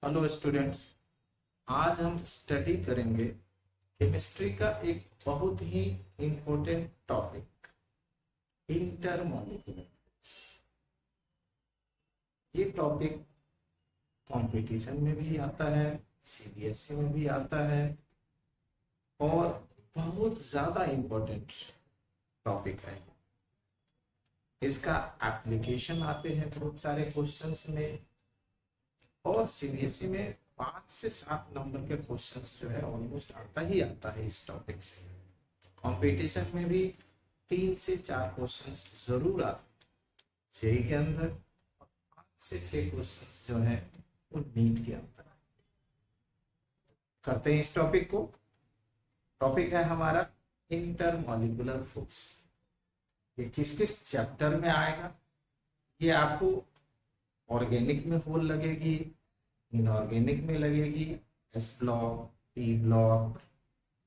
Hello students. आज हम study करेंगे केमिस्ट्री का एक बहुत ही इम्पोर्टेंट टॉपिक, इंटरमॉलिक्यूलर। ये टॉपिक कंपटीशन में भी आता है, सीबीएसई में भी आता है और बहुत ज्यादा इम्पोर्टेंट टॉपिक है। इसका एप्लीकेशन आते हैं बहुत सारे क्वेश्चंस में और सीबीएसई में 5 से 7 नंबर के क्वेश्चंस जो है ऑलमोस्ट आता है इस टॉपिक से। कंपटीशन में भी 3 से 4 क्वेश्चंस जरूर आते हैं जेईई के अंदर, 5 से 6 क्वेश्चंस जो है वो नीट के अंदर। करते हैं इस टॉपिक को। टॉपिक है हमारा इंटरमॉलिक्यूलर फोर्स। ये किस किस चैप्टर में आएगा, ये आपको ऑर्गेनिक में होल लगेगी, इनऑर्गेनिक में लगेगी, S block, P block,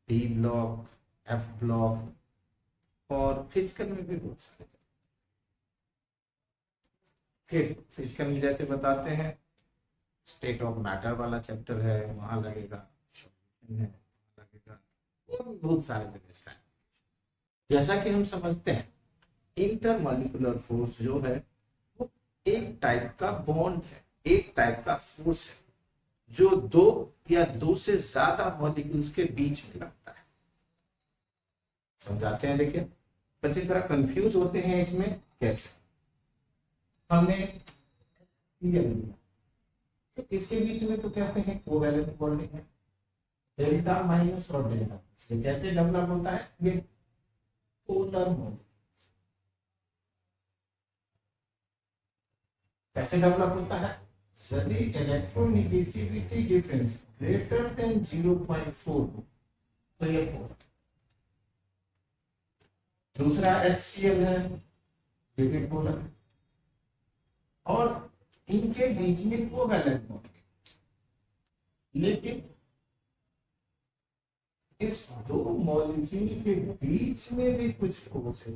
D block, F block और फिजिकल में भी बहुत सारे। फिर फिजिकल में जैसे बताते हैं स्टेट ऑफ मैटर वाला चैप्टर है, वहां लगेगा, है लगेगा और भी बहुत सारे जगह। जैसा कि हम समझते हैं इंटरमॉलिक्यूलर फोर्स जो है वो एक टाइप का बॉन्ड है, एक टाइप का फोर्स है जो दो या दो से ज्यादा मॉलिक्यूल्स के बीच में लगता है। समझाते हैं। देखिए बच्चे थोड़ा कंफ्यूज होते हैं इसमें। कैसे? हमने लिया तो इसके बीच में तो कहते हैं कोवैलेंट बॉन्डिंग है, डेल्टा माइनस और डेल्टा। कैसे डेवलप होता है ये? Polar bonding. कैसे डेवलप होता है? यदि इलेक्ट्रोनेगेटिविटी डिफरेंस ग्रेटर देन 0.4 तो ये पोलर। दूसरा HCl है, ये भी पोलर है और इनके बीच में कोवैलेंट बॉन्ड। लेकिन इस दो मॉलिक्यूल के बीच में भी कुछ फोर्स है,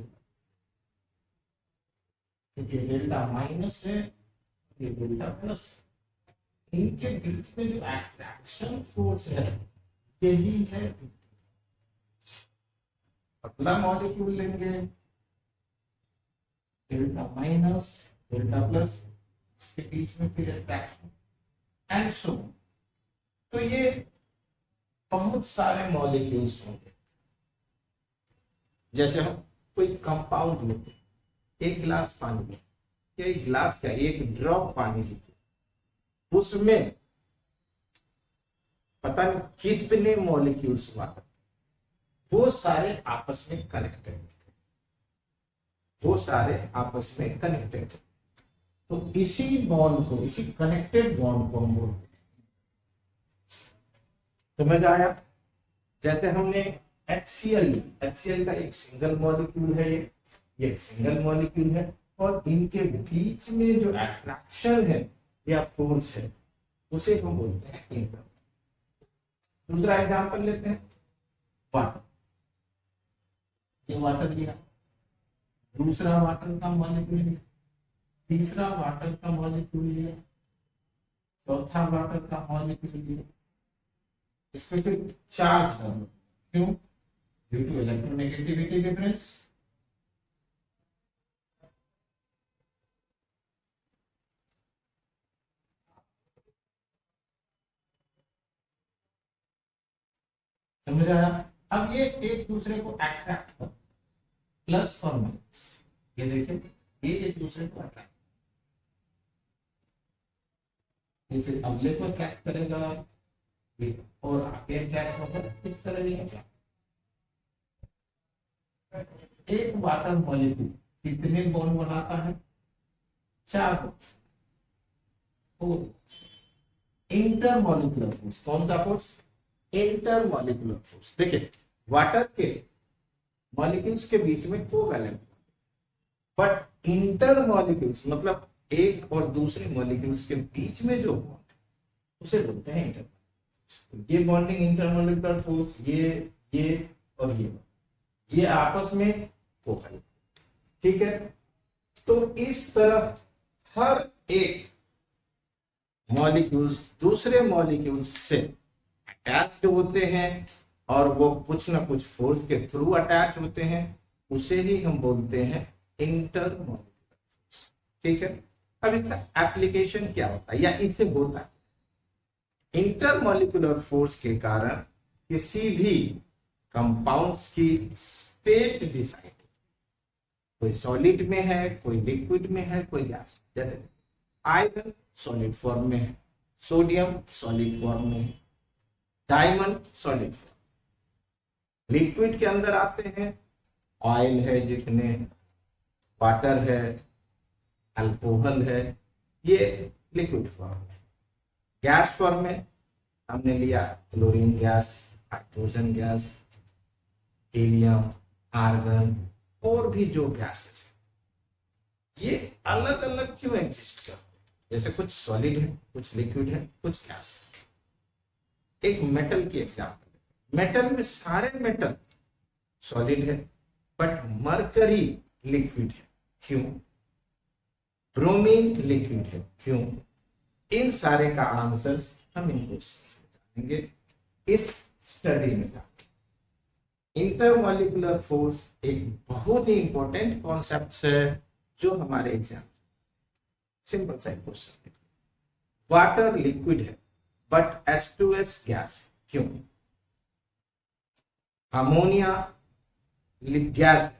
क्योंकि डेल्टा माइनस है, ये डेल्टा प्लस। इनके बीच में जो अट्रैक्शन फोर्स है यही है। पतला मॉलिक्यूल लेंगे, डेल्टा माइनस डेल्टा प्लस, इसके बीच में फिर अट्रैक्शन एंड सो। तो ये बहुत सारे मॉलिक्यूल्स होंगे। जैसे हम कोई कंपाउंड लेते, एक गिलास पानी में, एक गिलास का एक ड्रॉप पानी लीजिए, उसमें पता नहीं कितने मॉलिक्यूल्स हुआ, वो सारे आपस में कनेक्टेड, वो सारे आपस में कनेक्टेड। तो इसी बॉन्ड को, इसी कनेक्टेड बॉन्ड को हम बोलते हैं। समझ आया? जैसे हमने HCl का एक सिंगल मॉलिक्यूल है, ये एक सिंगल मॉलिक्यूल है और इनके बीच में जो अट्रैक्शन है या फोर्स है उसे हम बोलते हैं इंटर। दूसरा एग्जांपल लेते हैं, वाटर। ये वाटर लिया, दूसरा वाटर का मॉलिक्यूल लिया, तीसरा वाटर का मॉलिक्यूल लिया, चौथा वाटर का मॉलिक्यूल लिया। इसमें से चार्ज डालो, क्यों? Due to electronegativity difference. समझ आया? अब ये एक दूसरे को अट्रैक्ट कर, प्लस और माइनस। ये देखिए, ये एक दूसरे को अट्रैक्ट, ये फिर अगले को अट्रैक्ट करेगा और आगे अट्रैक्ट होगा। इस तरह ये अट्रैक्ट। एक वाटर मॉलिक्यूल कितने बॉन्ड बनाता है? 4 बॉन्ड। इंटरमॉलिक्यूलर फोर्स, कौन सा फोर्स? Intermolecular force. देखिए वाटर के मॉलिक्यूल्स के बीच में कोवैलेंट, बट इंटरमॉलिक्यूल्स मतलब एक और दूसरे मॉलिक्यूल्स के बीच में जो बॉन्ड उसे बोलते हैं इंटरमॉलिक्यूलर। ये बॉन्डिंग इंटरमॉलिक्यूलर फोर्स, ये और ये आपस में कोवैलेंट। ठीक है? तो इस तरह हर एक मॉलिक्यूल्स दूसरे मॉलिक्यूल्स से अटैच्ड होते हैं और वो कुछ ना कुछ फोर्स के थ्रू अटैच होते हैं, उसे ही हम बोलते हैं इंटरमॉलिक्यूलर फोर्स। ठीक है, अब इसका एप्लीकेशन क्या होता है या इससे होता है। इंटरमॉलिक्यूलर फोर्स के कारण किसी भी कंपाउंड्स की स्टेट डिसाइड, कोई सॉलिड में है, कोई लिक्विड में है, कोई गैस। जैसे आयरन सॉलिड फॉर्म में है, सोडियम सॉलिड फॉर्म में है, डायमंड सॉलिड फॉर्म। लिक्विड के अंदर आते हैं, ऑयल है जितने, वाटर है, अल्कोहल है, ये लिक्विड फॉर्म है। गैस फॉर्म में हमने लिया chlorine gas, hydrogen gas, helium, argon और भी जो गैसेस, ये अलग अलग क्यों एग्जिस्ट करते हैं। जैसे कुछ सॉलिड है, कुछ लिक्विड है, कुछ गैस है। एक मेटल की एग्जांपल, मेटल में सारे मेटल सॉलिड है, बट मरकरी लिक्विड है, क्यों? ब्रोमीन लिक्विड है, क्यों? इन सारे का आंसर्स हम इनको जानेंगे इस स्टडी में। इंटरमॉलिक्यूलर फोर्स एक बहुत ही इंपॉर्टेंट कॉन्सेप्ट है जो हमारे एग्जाम, सिंपल सा क्वेश्चन, वाटर लिक्विड है बट H2S गैस, क्यों? Ammonia gas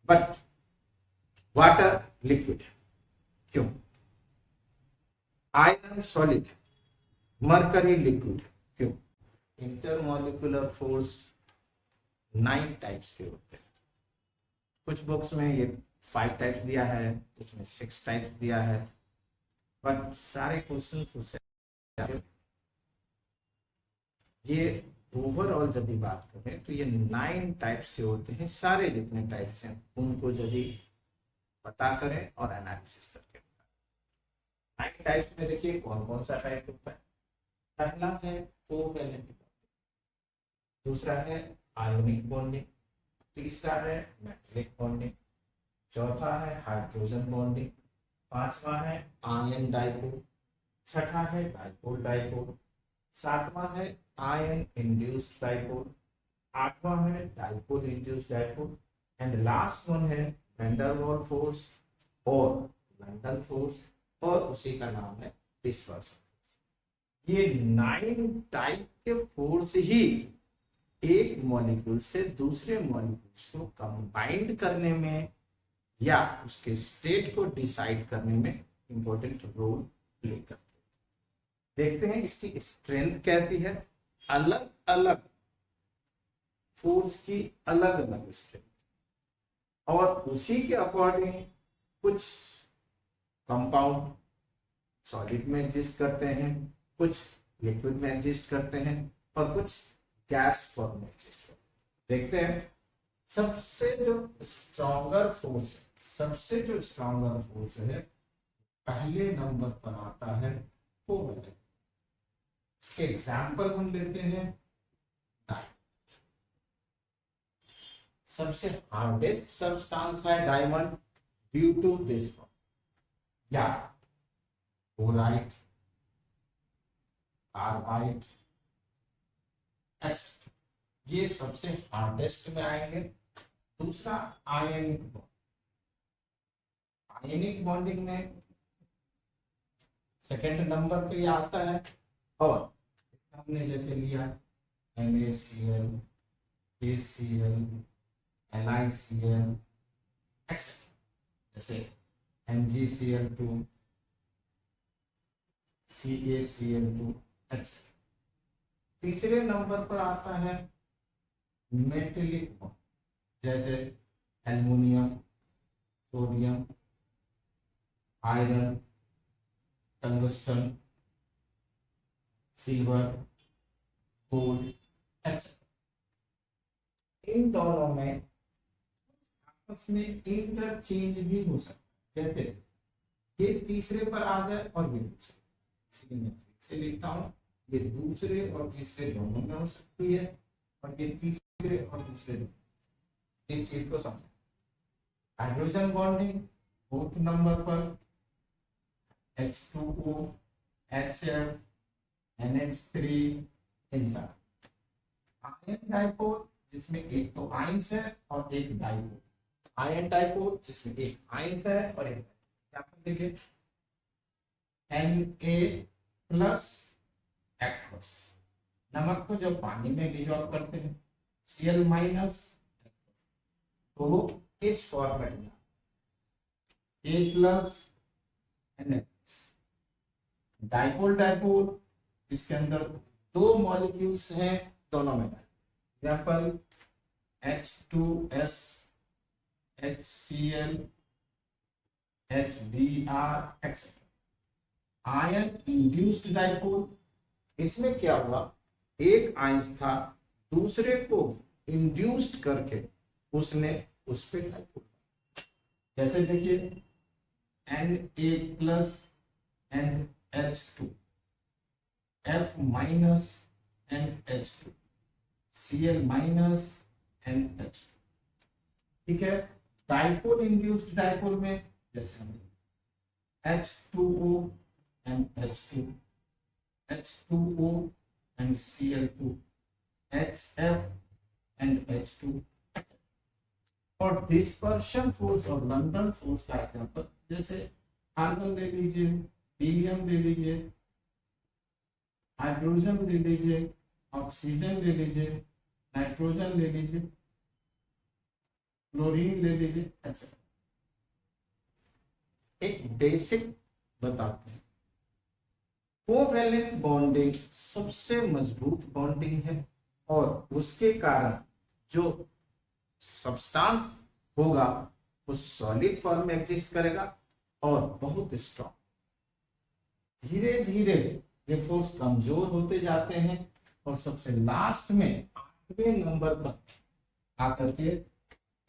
but water liquid है, क्यों? आयरन सॉलिड है, मरकरी लिक्विड है, क्यों? इंटरमॉलिक्यूलर फोर्स 9 टाइप्स के होते हैं। कुछ बुक्स में ये 5 टाइप्स दिया है, कुछ में 6 टाइप्स दिया है, बट सारे क्वेश्चन उससे ये ओवरऑल यदि बात करें तो ये 9 टाइप्स के होते हैं। सारे जितने टाइप्स हैं उनको यदि पता करें और एनालिसिस करके 9 टाइप्स में देखिए कौन कौन सा टाइप होता है। पहला है कोवैलेंट, दूसरा है आयोनिक बॉन्डिंग, तीसरा है मेटालिक बॉन्डिंग, चौथा है हाइड्रोजन बॉन्डिंग, पांचवा है आयन डाइपोल, छठा है डाइपोल डाइपोल, सातवां है आयन इंड्यूस्ड डाइपोल, आठवां है dipole induced dipole, and last one है वैन डर वाल्स फोर्स और लंडन फोर्स, और उसी का नाम है डिस्पर्सन। ये 9 टाइप के फोर्स ही एक मॉलिक्यूल से दूसरे मॉलिक्यूल्स को कंबाइंड करने में या उसके स्टेट को डिसाइड करने में इंपॉर्टेंट रोल प्ले करते हैं। देखते हैं इसकी स्ट्रेंथ कैसी है। अलग अलग फोर्स की अलग अलग स्ट्रेंथ, और उसी के अकॉर्डिंग कुछ कंपाउंड सॉलिड में एग्जिस्ट करते हैं, कुछ लिक्विड में एग्जिस्ट करते हैं, और कुछ गैस फॉर्म में एग्जिस्ट करते हैं। देखते हैं सबसे जो स्ट्रॉन्गर फोर्स है पहले नंबर पर आता है कोवैलेंट। इसके एग्जाम्पल हम लेते हैं डायमंड। सबसे हार्डेस्ट सब्सटेंस है डायमंड ड्यू टू दिस या बोराइट, कार्बाइड, ये सबसे हार्डेस्ट में आएंगे। दूसरा आयनिक बॉन्ड, आयनिक बॉन्डिंग में सेकेंड नंबर पे आता है। और हमने जैसे लिया NaCl, KCl, NiCl, जैसे MgCl2, CaCl2, etc। तीसरे नंबर पर आता है मेटेलिक बॉन्ड, जैसे aluminium, sodium, iron, tungsten, silver, gold, etc। इन दोनों में आपस में इंटरचेंज भी हो सकता है। जैसे ये तीसरे पर आ जाए और ये दूसरे, इसलिए मैं फिर से लिखता हूं, ये दूसरे और तीसरे दोनों में हो सकती है, और ये तीसरे और दूसरे दोनों। इस चीज को समझें। हाइड्रोजन बॉन्डिंग फोर्थ नंबर पर H2O HF NH3 इंसान। आयन डाइपोल जिसमें एक तो आइंस है और एक डाइपोल। आयन डाइपोल जिसमें एक आइंस है और एक, क्या देखिए Na एक्वस, नमक को जब पानी में डिजॉल्व करते हैं Cl माइनस, तो वो इस फॉर्मेट में A+ NH। डाइपोल डाइपोल इसके अंदर दो मॉलिक्यूल्स हैं, दोनों में example H2S HCl HBr etcetera. Ion induced dipole, इसमें क्या हुआ, एक आयंस था, दूसरे को इंड्यूस्ड करके उसने उस पे डाइपोल, जैसे देखिए Na+ NH2 F- NH2 Cl- NH2, ठीक है। डाइपोल इंड्यूस्ड डाइपोल में जैसे H2O NH2 H2O and Cl2 HF and H2। और डिस्पर्शन फोर्स और लंडन फोर्स का एग्जांपल जैसे आर्गन ले लीजिए, हीलियम ले लीजिए, हाइड्रोजन ले लीजिए, ऑक्सीजन ले लीजिए, नाइट्रोजन ले लीजिए, क्लोरीन ले लीजिए एक्सेट्रा। एक बेसिक बताते हैं, कोवैलेंट बॉन्डिंग सबसे मजबूत बॉन्डिंग है और उसके कारण जो सब्सटेंस होगा वो सॉलिड फॉर्म में एग्जिस्ट करेगा और बहुत स्ट्रॉन्ग। धीरे धीरे ये फोर्स कमजोर होते जाते हैं और सबसे लास्ट में 8वें नंबर पर आकर के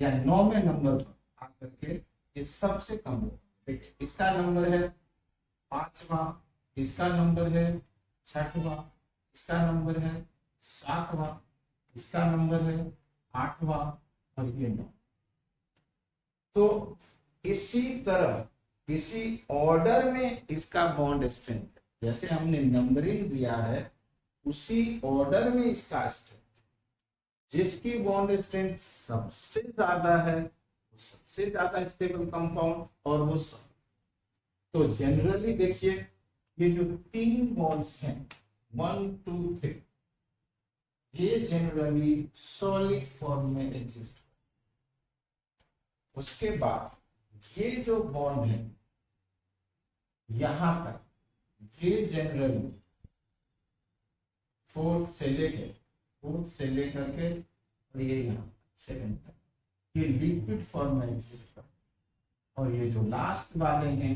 या 9वें नंबर पर आकर के ये सबसे कमजोर। देखिए इसका नंबर है 5वां, इसका नंबर है 6वां, इसका नंबर है 7वां, इसका नंबर है 8वां और ये 9। तो इसी तरह इसी ऑर्डर में इसका बॉन्ड स्ट्रेंथ, जैसे हमने नंबरिंग दिया है उसी ऑर्डर में इसका स्ट्रेंथ, जिसकी बॉन्ड स्ट्रेंथ सबसे ज्यादा है सबसे ज्यादा स्टेबल कंपाउंड और वो सब। तो जनरली देखिए ये जो 3 बॉन्ड्स हैं 1 2 3, ये जनरली सॉलिड फॉर्म में एग्जिस्ट। उसके बाद ये जो बॉन्ड है यहां पर ये जनरली 4th से लेकर के और ये यहाँ 7 तक ये लिक्विड फॉर्म में एग्जिस्ट करते हैं और ये जो लास्ट वाले हैं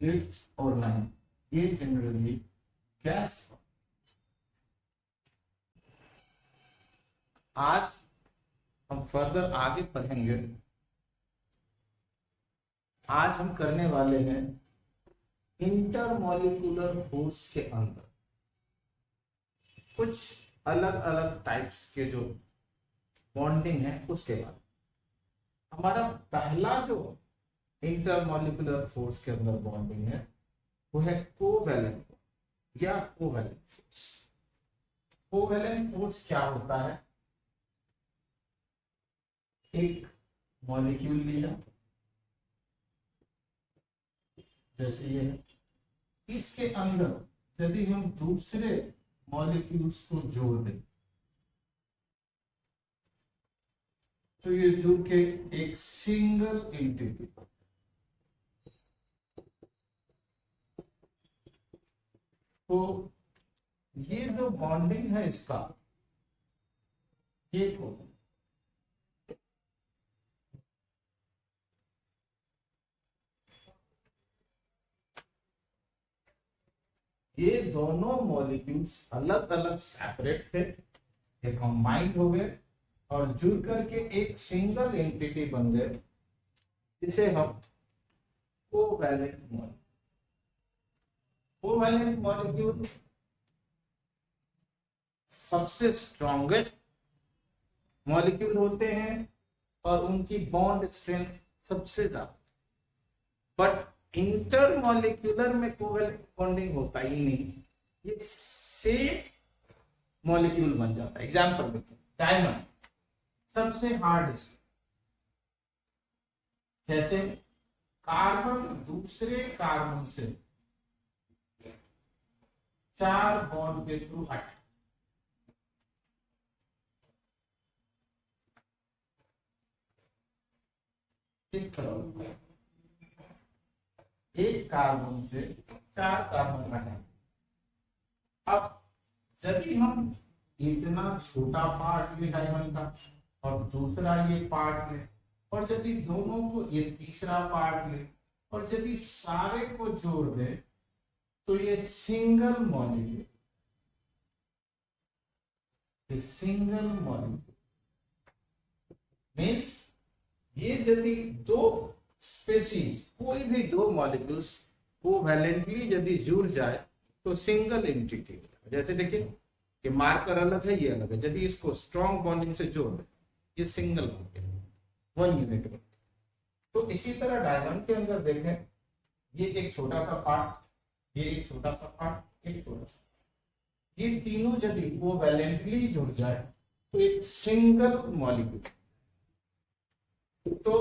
8th और 9th ये जनरली गैस। आज हम फर्दर आगे पढ़ेंगे। आज हम करने वाले हैं इंटरमॉलिक्यूलर फोर्स के अंदर कुछ अलग अलग टाइप्स के जो बॉन्डिंग है उसके बाद। हमारा पहला जो इंटरमॉलिक्यूलर फोर्स के अंदर बॉन्डिंग है वो है कोवैलेंट या कोवैलेंट फोर्स। कोवैलेंट फोर्स क्या होता है, एक मॉलिक्यूल लिया जैसे ये है, इसके अंदर यदि हम दूसरे मॉलिक्यूल्स को जोड़ दें तो ये जुड़ के एक सिंगल एंटिटी, तो ये जो बॉन्डिंग है इसका ये होगा। ये दोनों मॉलिक्यूल्स अलग अलग सेपरेट थे, ये कंबाइंड हो गए और जुड़ करके एक सिंगल एंटिटी बन गए जिसे हम कोवैलेंट मॉलिक्यूल। कोवैलेंट मॉलिक्यूल सबसे स्ट्रॉन्गेस्ट मॉलिक्यूल होते हैं और उनकी बॉन्ड स्ट्रेंथ सबसे ज्यादा, बट इंटर मॉलिक्यूलर में कोवेलेंट बॉन्डिंग होता ही नहीं, ये सेम मॉलिक्यूल बन जाता है। एग्जांपल देखिए, डायमंड सबसे हार्डेस्ट, जैसे कार्बन दूसरे कार्बन से 4 बॉन्ड के थ्रू हट, इस तरह एक कार्बन से 4 कार्बन हटाए। अब यदि हम इतना छोटा पार्ट ये डायमंड का और दूसरा ये पार्ट ले, और यदि दोनों को ये तीसरा पार्ट ले, और यदि सारे को जोड़ दे, तो ये single molecule, single molecule means ये यदि दो स्पेसीज, कोई भी दो मॉलिक्यूल्स कोवैलेंटली यदि जुड़ जाए तो सिंगल एंटिटी हो जाए। जैसे देखिए कि मार्कर अलग है, ये अलग है, यदि इसको स्ट्रॉन्ग बॉन्डिंग से जोड़ दे, ये सिंगल बन वन यूनिट बन। तो इसी तरह डायमंड के अंदर देखें, ये एक छोटा सा पार्ट, ये एक छोटा सा पार्ट, एक छोटा सा, ये तीनों यदि कोवैलेंटली जुड़ जाए तो एक सिंगल मॉलिक्यूल। तो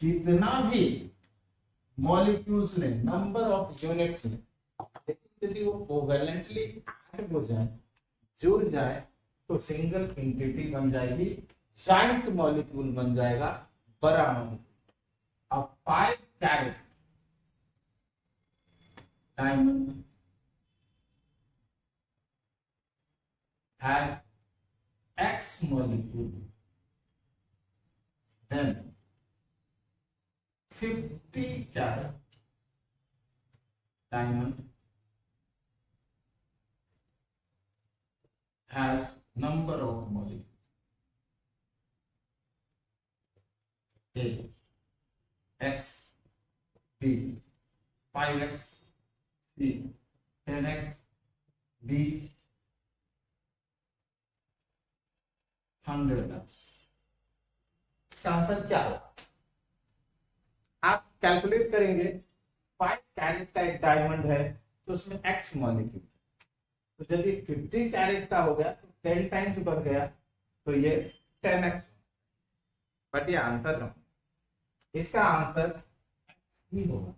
कितना भी मॉलिक्यूल्स ने, नंबर ऑफ यूनिट्स ने, लेकिन यदि वो कोवैलेंटली ऐड हो जाए, जुड़ जाए, तो सिंगल एंटिटी बन जाएगी, जाइंट मॉलिक्यूल बन जाएगा, बड़ा मॉलिक्यूल। अब 5 carat diamond has X molecule, then 50 carat diamond has number of molecules A, X, B, 5X, C, 10X, D, 100X। इसका आंसर क्या होगा? आप कैलकुलेट करेंगे, 5 कैरेट का एक डायमंड है तो उसमें X मॉलिक्यूल, तो यदि 50 कैरेट का हो गया तो 10 टाइम्स बढ़ गया, तो ये 10X। बट ये आंसर नहीं, इसका आंसर X ही होगा।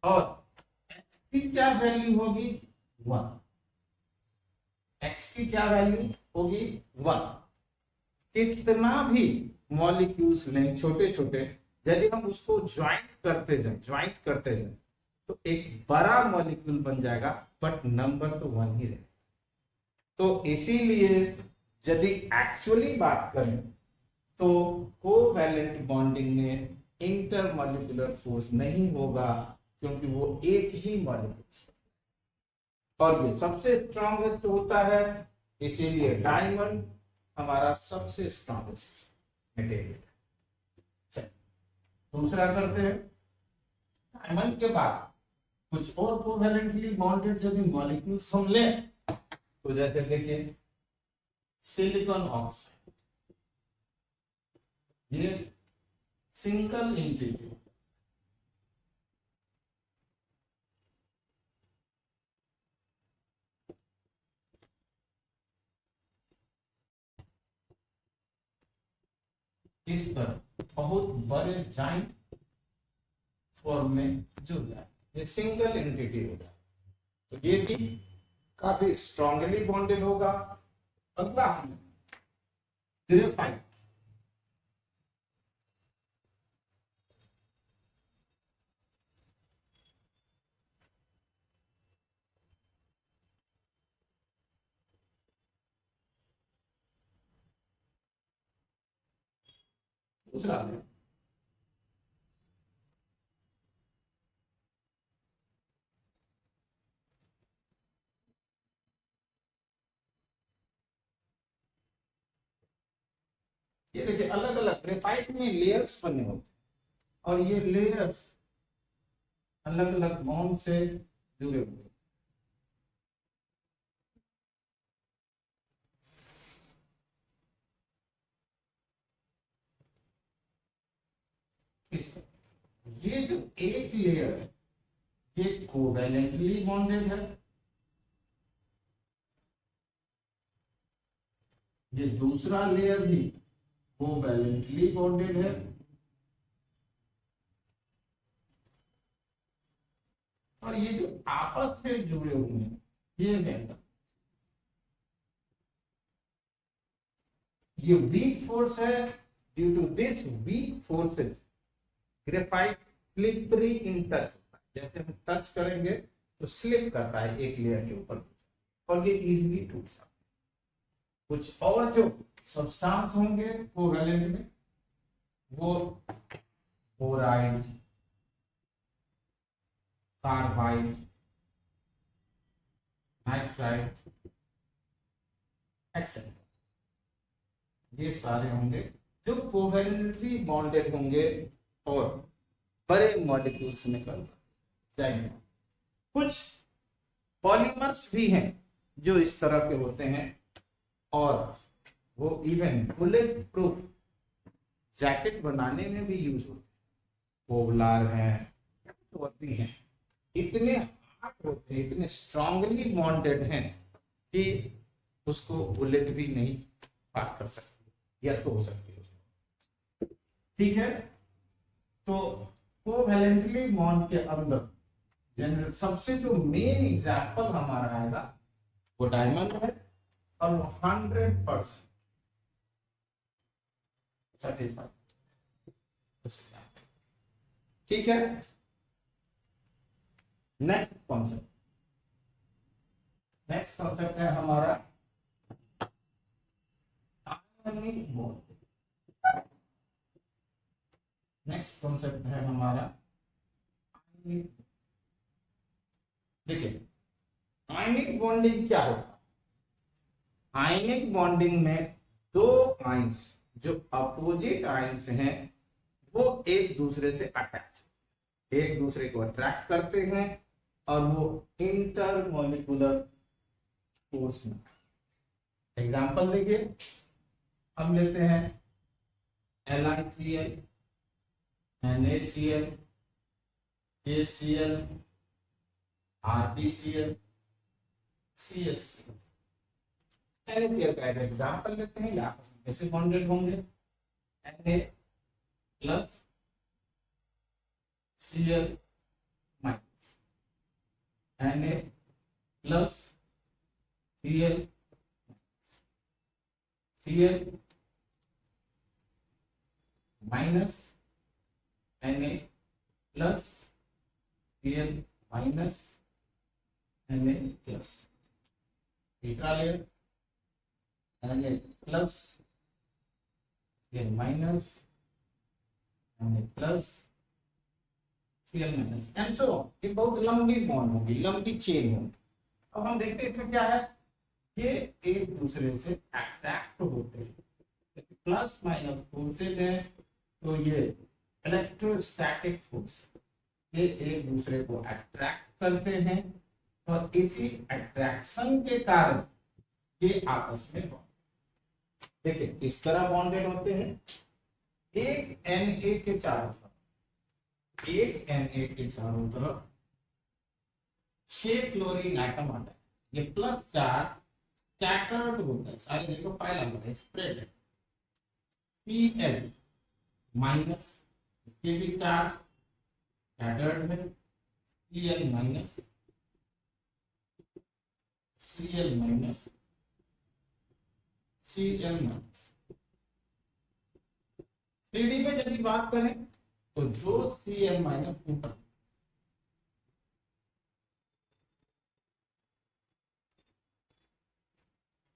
और X की क्या वैल्यू होगी? 1। X की क्या वैल्यू होगी? 1। कितना भी मॉलिक्यूल्स लें छोटे छोटे, यदि हम उसको ज्वाइंट करते जाए तो एक बड़ा मॉलिक्यूल बन जाएगा, बट नंबर तो 1 ही रहेगा। तो इसीलिए यदि एक्चुअली बात करें तो कोवैलेंट बॉन्डिंग में इंटरमॉलिक्यूलर फोर्स नहीं होगा, क्योंकि वो एक ही मॉलिक्यूल, और ये सबसे स्ट्रॉन्गेस्ट होता है, इसीलिए डायमंड हमारा सबसे स्ट्रॉन्गेस्ट मटेरियल। दूसरा करते हैं, डायमंड के बाद कुछ और कोवैलेंटली बॉन्डेड यदि मॉलिक्यूल्स हम लें, तो जैसे देखिए सिलिकॉन ऑक्साइड, ये सिंगल एंटिटी, इस तरह बहुत बड़े जाइंट फॉर्म में जुड़ जाए, ये सिंगल एंटिटी हो जाए, तो ये भी काफी स्ट्रांगली बॉन्डेड होगा। अगला हमें ग्रेफाइट, दूसरा में ये देखिए, अलग अलग ग्रेफाइट में लेयर्स बने होते हैं, और ये लेयर्स अलग अलग बॉन्ड से जुड़े हुए हैं। ये जो एक लेयर है ये कोवैलेंटली बॉन्डेड है, ये दूसरा लेयर भी कोवैलेंटली बॉन्डेड है, और ये जो आपस से जुड़े हुए हैं ये मेंबर, ये वीक फोर्स है। Due to this weak forces graphite slippery in touch होता है, जैसे हम टच करेंगे तो स्लिप करता है एक लेयर के ऊपर और ये इजीली टूट सकता है। कुछ और जो सब्सटेंस होंगे कोवैलेंट में वो बोराइड, कार्बाइड, नाइट्राइड एक्सेट्रा, ये सारे होंगे जो कोवैलेंटली बॉन्डेड होंगे और बड़े मॉलिक्यूल्स में कन्वर्ट जाएंगे। कुछ पॉलीमर्स भी हैं जो इस तरह के होते हैं और वो इवन बुलेट प्रूफ जैकेट बनाने में भी यूज होते हैं। कोवलार हैं, और भी हैं, इतने हार्ड होते हैं, इतने स्ट्रांगली बॉन्डेड हैं कि उसको बुलेट भी नहीं पार कर सकती या तोड़ सकती है उसको। ठीक है, तो कोवैलेंटली बॉन्ड के अंदर जनरल सबसे जो मेन एग्जांपल हमारा आएगा वो डायमंड है और 100% सेटिस्फाइड। ठीक है, नेक्स्ट कॉन्सेप्ट है हमारा आयनिक बॉन्ड। नेक्स्ट कॉन्सेप्ट है हमारा आयनिक। देखिए आयनिक बॉन्डिंग क्या होता है? आयनिक बॉन्डिंग में दो आयंस जो अपोजिट आयंस हैं वो एक दूसरे से अटैच, एक दूसरे को अट्रैक्ट करते हैं और वो इंटरमॉलिक्यूलर फोर्स में। एग्जांपल देखिए, हम लेते हैं LiCl, NaCl, KCl, RbCl, CSCl। NaCl का एक एग्जांपल लेते हैं, या कैसे बॉन्डेड होंगे, Na plus Cl minus, Na plus Cl, Cl minus Na plus Cl minus Na plus. तीसरा layer Na plus Cl minus Na plus Cl minus and so ये बहुत लंबी बॉन्ड होगी, लंबी चेन होगी। अब हम देखते हैं इसमें क्या है, ये एक दूसरे से अट्रैक्ट होते हैं, प्लस माइनस फोर्सेज हैं, तो ये इलेक्ट्रोस्टैटिक फोर्स, ये एक दूसरे को अट्रैक्ट करते हैं और इसी अट्रैक्शन के कारण ये आपस में बॉन्ड, देखिए इस तरह बॉन्डेड होते हैं। एक Na के चारों तरफ, एक Na के चारों तरफ 6 क्लोरीन एटम आता है, ये प्लस चार्ज स्कैटर्ड होता है, सारे देखो फैला हुआ है, स्प्रेड है। Cl माइनस, इसके भी चार्ज स्कैटर्ड है, Cl minus, Cl minus, Cl minus. 3D में यदि बात करें तो जो Cl माइनस ऊपर,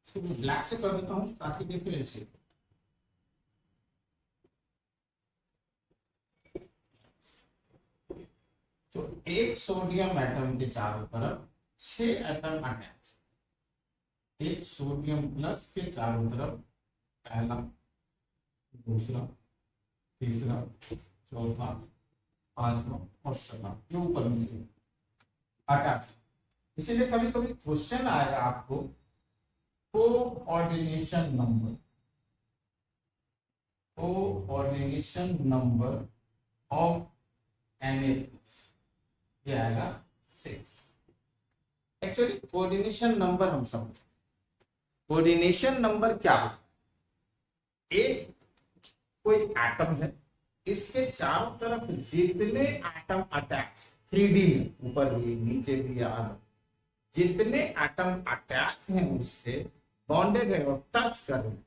इसको ब्लैक से कर देता हूं ताकि डिफरेंशिएट। तो एक सोडियम एटम के चारों तरफ 6 एटम अटैच, एक सोडियम प्लस के चारों तरफ पहला, दूसरा, तीसरा, चौथा, पांचवा और छठा, ये ऊपर नीचे अटैच। इसीलिए कभी कभी क्वेश्चन आएगा आपको कोऑर्डिनेशन नंबर ऑफ Na+, ये आएगा 6। एक्चुअली कोऑर्डिनेशन नंबर हम समझते हैं, कोऑर्डिनेशन नंबर क्या होता है? एक कोई एटम है, इसके चारों तरफ जितने एटम अटैच 3D में, ऊपर भी नीचे भी आ, जितने एटम अटैच हैं उससे बॉन्डेड है और टच कर रहे हैं,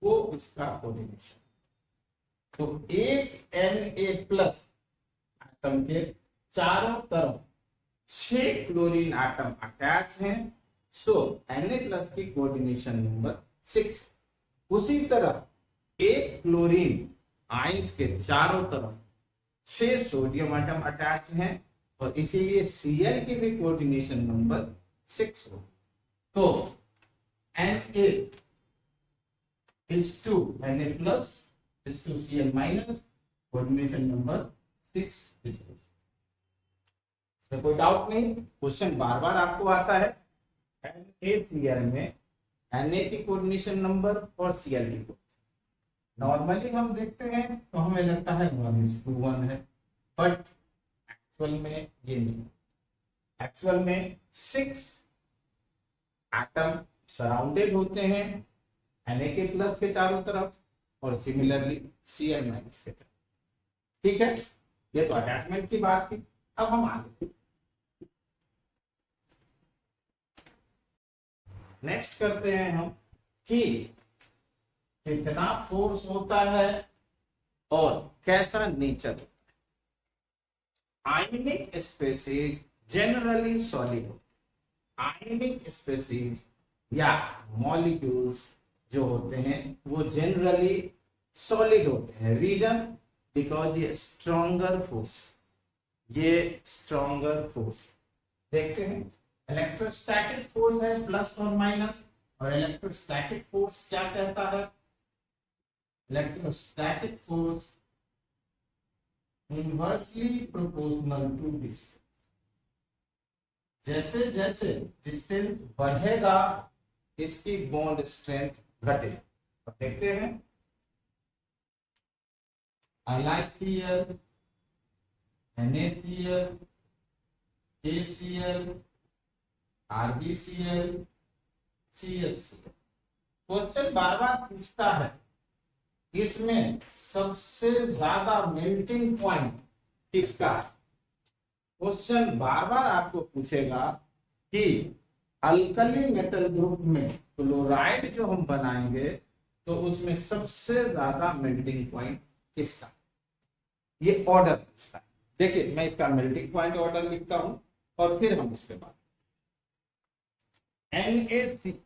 वो उसका कोऑर्डिनेशन। तो एक Na+ एटम के चारों तरफ 6 क्लोरीन एटम अटैच हैं, सो Na+ की कोऑर्डिनेशन नंबर 6। उसी तरह एक क्लोरीन आइंस के चारों तरफ 6 सोडियम एटम अटैच हैं और इसीलिए Cl की भी कोऑर्डिनेशन नंबर 6 हो। तो Na is to Na+ is to Cl minus, coordination number 6 is to। इसमें कोई डाउट नहीं, क्वेश्चन बार बार आपको आता है। NaCl में Na की कोऑर्डिनेशन नंबर और Cl की। नॉर्मली हम देखते हैं तो हमें लगता है 1:1 है, बट एक्चुअल में ये नहीं। एक्चुअल में 6 एटम सराउंडेड होते हैं Na+ के चारों तरफ और सिमिलरली Cl- के तरफ। ठीक है, ये तो अटैचमेंट की बात थी। अब हम आगे नेक्स्ट करते हैं हम कि कितना फोर्स होता है और कैसा नेचर होता है। आयनिक स्पेसीज जनरली सॉलिड होते हैं। आयनिक स्पेसीज या मॉलिक्यूल्स जो होते हैं वो जनरली सॉलिड होते हैं। रीजन, बिकॉज ये स्ट्रॉन्गर फोर्स, ये स्ट्रॉन्गर फोर्स। देखते हैं, इलेक्ट्रोस्टैटिक फोर्स है प्लस और माइनस, और इलेक्ट्रोस्टैटिक फोर्स क्या कहता है? Electrostatic force inversely proportional to distance. जैसे जैसे डिस्टेंस बढ़ेगा इसकी बॉन्ड स्ट्रेंथ घटेगी। तो देखते हैं, LiCl, NaCl, KCl, RbCl, CHCl। Question बार बार पूछता है इसमें सबसे ज्यादा मेल्टिंग पॉइंट किसका है? क्वेश्चन बार बार आपको पूछेगा कि अल्कली मेटल ग्रुप में क्लोराइड जो हम बनाएंगे तो उसमें सबसे ज्यादा मेल्टिंग पॉइंट किसका? ये ऑर्डर पूछता है। देखिए, मैं इसका मेल्टिंग पॉइंट ऑर्डर लिखता हूं और फिर हम इस पे बात।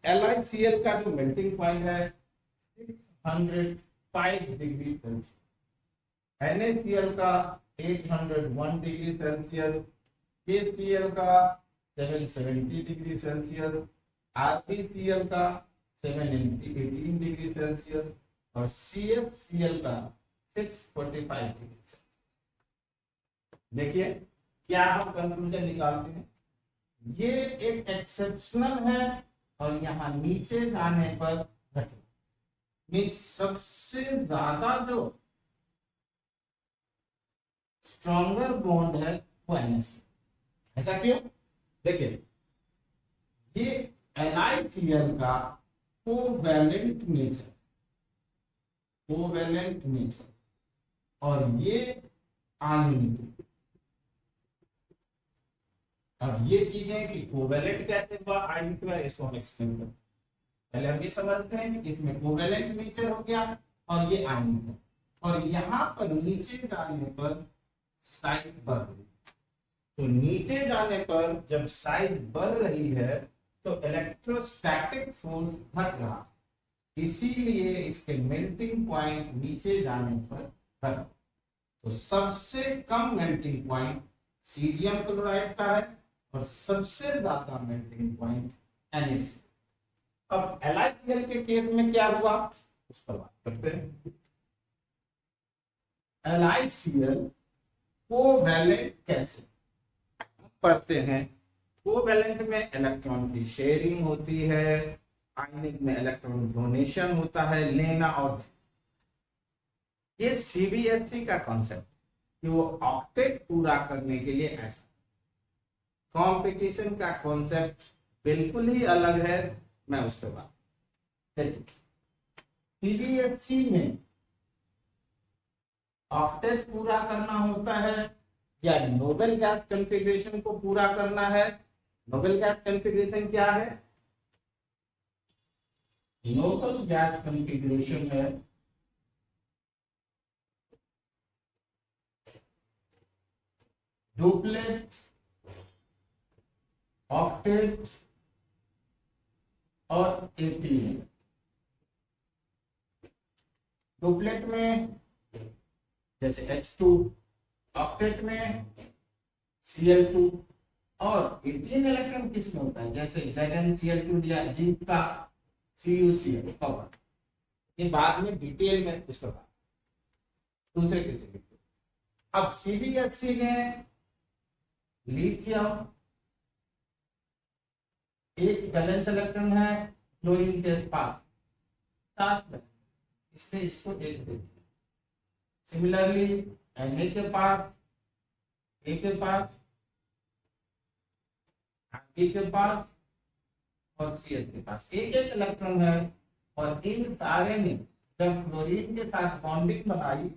LiCl का जो मेल्टिंग पॉइंट है 605 डिग्री सेल्सियस, NaCl का 801 डिग्री सेल्सियस, KCl का 770 डिग्री सेल्सियस, RbCl का 718 डिग्री सेल्सियस और CHCl का 645 डिग्री सेल्सियस। देखिए, क्या हम कंक्लूजन निकालते हैं? ये एक एक्सेप्शनल है और यहां नीचे जाने पर घटे। मीन्स सबसे ज्यादा जो स्ट्रॉन्गर बॉन्ड है वो NaCl। ऐसा क्यों? देखिए, ये LiCl का कोवैलेंट नेचर, कोवैलेंट नेचर, और ये आयनिक। अब ये चीजें कि कोवैलेंट कैसे हुआ, आयनिक हुआ, इसको हम एक्सप्लेन करते हैं। पहले हम ये समझते हैं कि इसमें कोवैलेंट नेचर हो गया और ये आयनिक है, और यहाँ पर नीचे जाने पर साइज बढ़ रही। तो नीचे जाने पर जब साइज बढ़ रही है तो इलेक्ट्रोस्टैटिक फोर्स घट रहा है, इसीलिए इसके मेल्टिंग पॉइंट नीचे जाने पर घट। तो सबसे कम मेल्टिंग पॉइंट सीजियम क्लोराइड का है और सबसे ज्यादा मेल्टिंग पॉइंट NaCl। अब LiCl के केस में क्या हुआ उस पर बात करते हैं। LiCl कोवैलेंट कैसे पढ़ते हैं? कोवैलेंट में इलेक्ट्रॉन की शेयरिंग होती है, आयनिक में इलेक्ट्रॉन डोनेशन होता है, लेना और। ये CBSE का कॉन्सेप्ट। कि वो ऑक्टेट पूरा करने के लिए ऐसा। कंपटीशन का कॉन्सेप्ट बिल्कुल ही अलग है, मैं उस पर बात। सीबीएसई में ऑक्टेट पूरा करना होता है या नोबेल गैस कॉन्फ़िगरेशन को पूरा करना है। नोबेल गैस कॉन्फ़िगरेशन क्या है? नोबेल गैस कॉन्फ़िगरेशन है डुप्लेट, ऑक्टेट और एटीन। डुप्लेट में जैसे H2, ऑक्टेट में Cl2 और एटीन इलेक्ट्रॉन किसमें होता है जैसे ZnCl2 या जिंक का CuCl कवर। ये बाद में डिटेल में इस पर दूसरे किसी भी। अब सीबीएसई ने लिथियम एक बैलेंस इलेक्ट्रॉन है क्लोरीन के पास 7 बैलेंस, इसलिए इसको एक दे दिया। सिमिलरली Na के पास, A के पास, Ib के पास और CS के पास एक एक इलेक्ट्रॉन है और इन सारे ने जब क्लोरीन के साथ बॉन्डिंग बनाई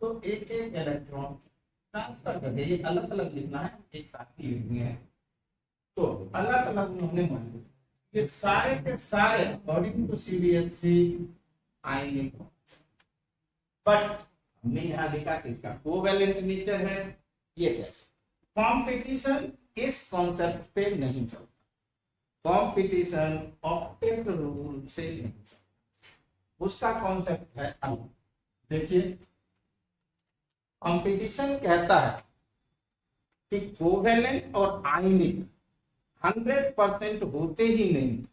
तो एक एक इलेक्ट्रॉन ट्रांसफर कर दिया। ये अलग अलग लिखना है, एक साथ ही लिखनी है, तो अलग अलग उन्होंने मान लिया। ये सारे के सारे according to CBSE ionic, but हमने यहाँ लिखा कि इसका कोवैलेंट नेचर है। ये कैसे? कंपटीशन इस कॉन्सेप्ट पे नहीं चलता, कंपटीशन ऑक्टेट रूल से नहीं चलता, उसका कॉन्सेप्ट है अलग। देखिए कंपटीशन कहता है कि कोवैलेंट और आयनिक 100% होते ही नहीं।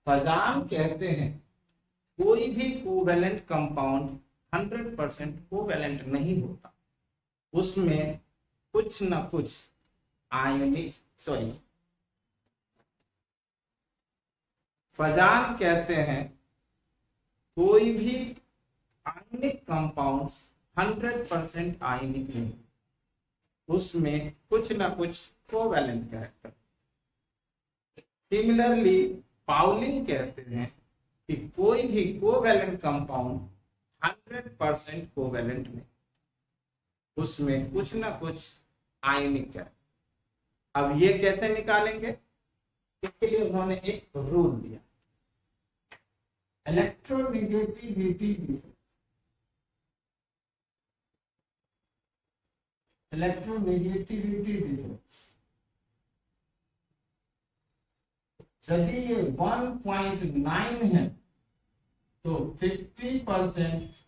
फजान कहते हैं कोई भी कोवैलेंट कंपाउंड 100% कोवैलेंट नहीं होता, उसमें कुछ ना कुछ आयनिक फजान कहते हैं कोई भी आयनिक कंपाउंड्स 100% आयनिक नहीं, उसमें कुछ ना कुछ कोवैलेंट कैरेक्टर। सिमिलरली पाउलिंग कहते हैं कि कोई भी कोवैलेंट कंपाउंड 100% कोवैलेंट नहीं, उसमें कुछ ना कुछ आयनिक कैरेक्टर। अब ये कैसे निकालेंगे? इसके लिए उन्होंने एक रूल दिया, इलेक्ट्रोनेगेटिविटी डिफरेंस। इलेक्ट्रोनेगेटिविटी डिफरेंस यदि ये 1.9 है तो 50%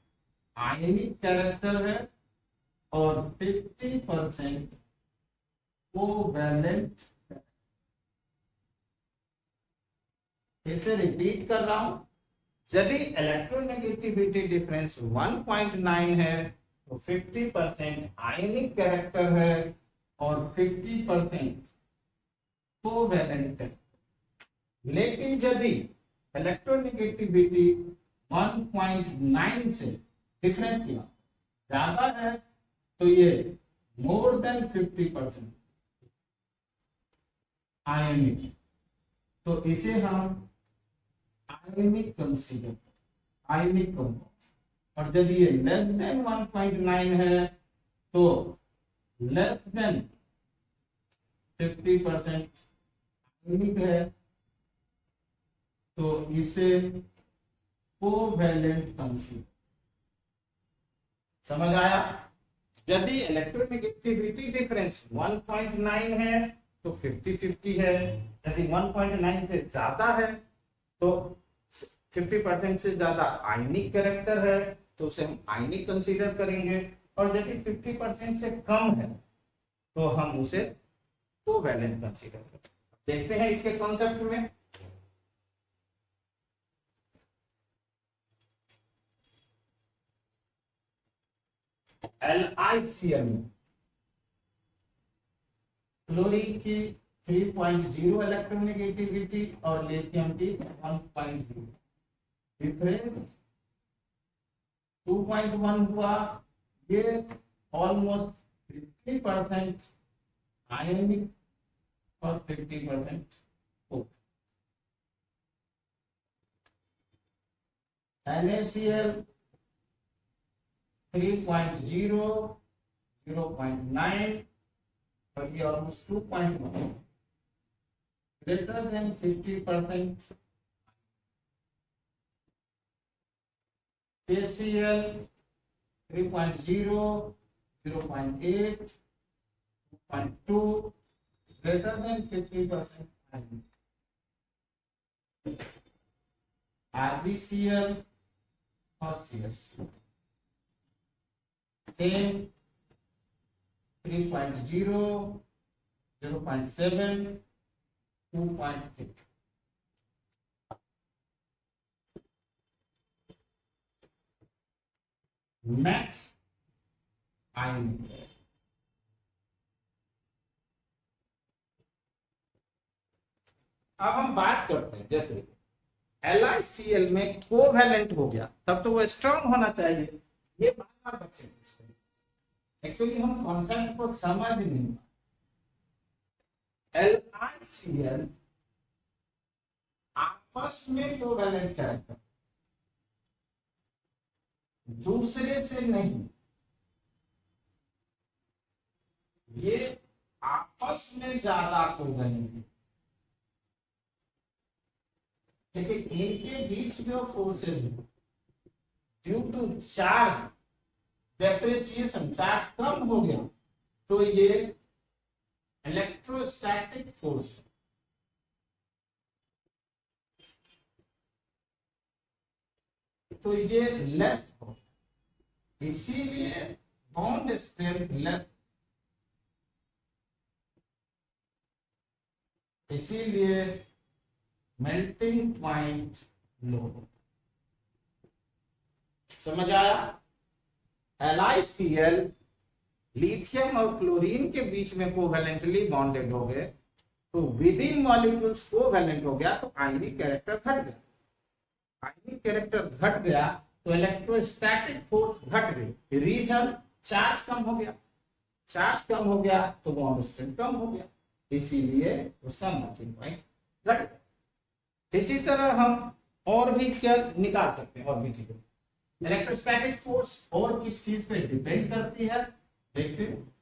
आयनिक कैरेक्टर है और 50% कोवैलेंट। फिर से रिपीट कर रहा हूं, यदि इलेक्ट्रोनेगेटिविटी डिफरेंस 1.9 है तो 50% आयनिक कैरेक्टर है और 50% कोवैलेंट है। लेकिन यदि इलेक्ट्रोनेगेटिविटी 1.9 से डिफरेंस किया ज्यादा है तो ये मोर देन 50% आयनिक, तो इसे हम आयनिक कंसीडर, आयनिक कंपाउंड। और यदि ये लेस देन 1.9 है तो लेस देन 50% आयनिक है, तो इसे कोवैलेंट कंसीडर। समझ आया? यदि इलेक्ट्रोनेगेटिविटी डिफरेंस 1.9 है तो 50-50 है, यदि 1.9 से ज्यादा है तो 50% से ज्यादा आयनिक कैरेक्टर है तो उसे हम आयनिक कंसीडर करेंगे, और यदि 50% से कम है तो हम उसे कोवैलेंट कंसीडर करेंगे। देखते हैं इसके कॉन्सेप्ट में। LiCl क्लोरीन की 3.0 इलेक्ट्रोनेगेटिविटी और लिथियम की 1.0, डिफरेंस 2.1 हुआ। ये ऑलमोस्ट 50% आयनिक और 50% O. NaCl 3.0, 0.9 और ये almost 2.1, greater than 50%. KCl 3.0, 0.8, 2.2, greater than 50%. RbCl और CaCl same 3.0, 0.7, 2.3. मैक्स आयनिक है। अब हम बात करते हैं, जैसे LiCl में कोवैलेंट हो गया तब तो वो स्ट्रांग होना चाहिए, ये बार बार बच्चे पूछते हैं। एक्चुअली हम कॉन्सेप्ट को समझ नहीं पाए। LiCl आपस में कोवैलेंट कैरेक्टर, दूसरे से नहीं, ये आपस में ज्यादा कोवैलेंट है। लेकिन इनके बीच जो फोर्सेस है, due to charge depreciation, charge कम हो गया तो ये इलेक्ट्रोस्टैटिक फोर्स है। तो ये लेस हो, इसीलिए बॉन्ड स्ट्रेंथ लेस, इसीलिए मेल्टिंग पॉइंट लो। समझ आया? LiCl लिथियम और क्लोरीन के बीच में कोवैलेंटली बॉन्डेड हो गए तो विद इन मॉलिक्यूल्स कोवैलेंट हो गया तो आयनिक कैरेक्टर घट गया। आयनिक कैरेक्टर घट गया तो इलेक्ट्रोस्टैटिक फोर्स घट गई। रीजन, चार्ज कम हो गया। चार्ज कम हो गया तो बॉन्ड स्ट्रेंथ कम हो गया, इसीलिए उसका मेल्टिंग पॉइंट घट गया। इसी तरह हम और भी क्या निकाल सकते हैं, और भी चीजें। इलेक्ट्रोस्टैटिक फोर्स और किस चीज पे डिपेंड करती है देखते हैं।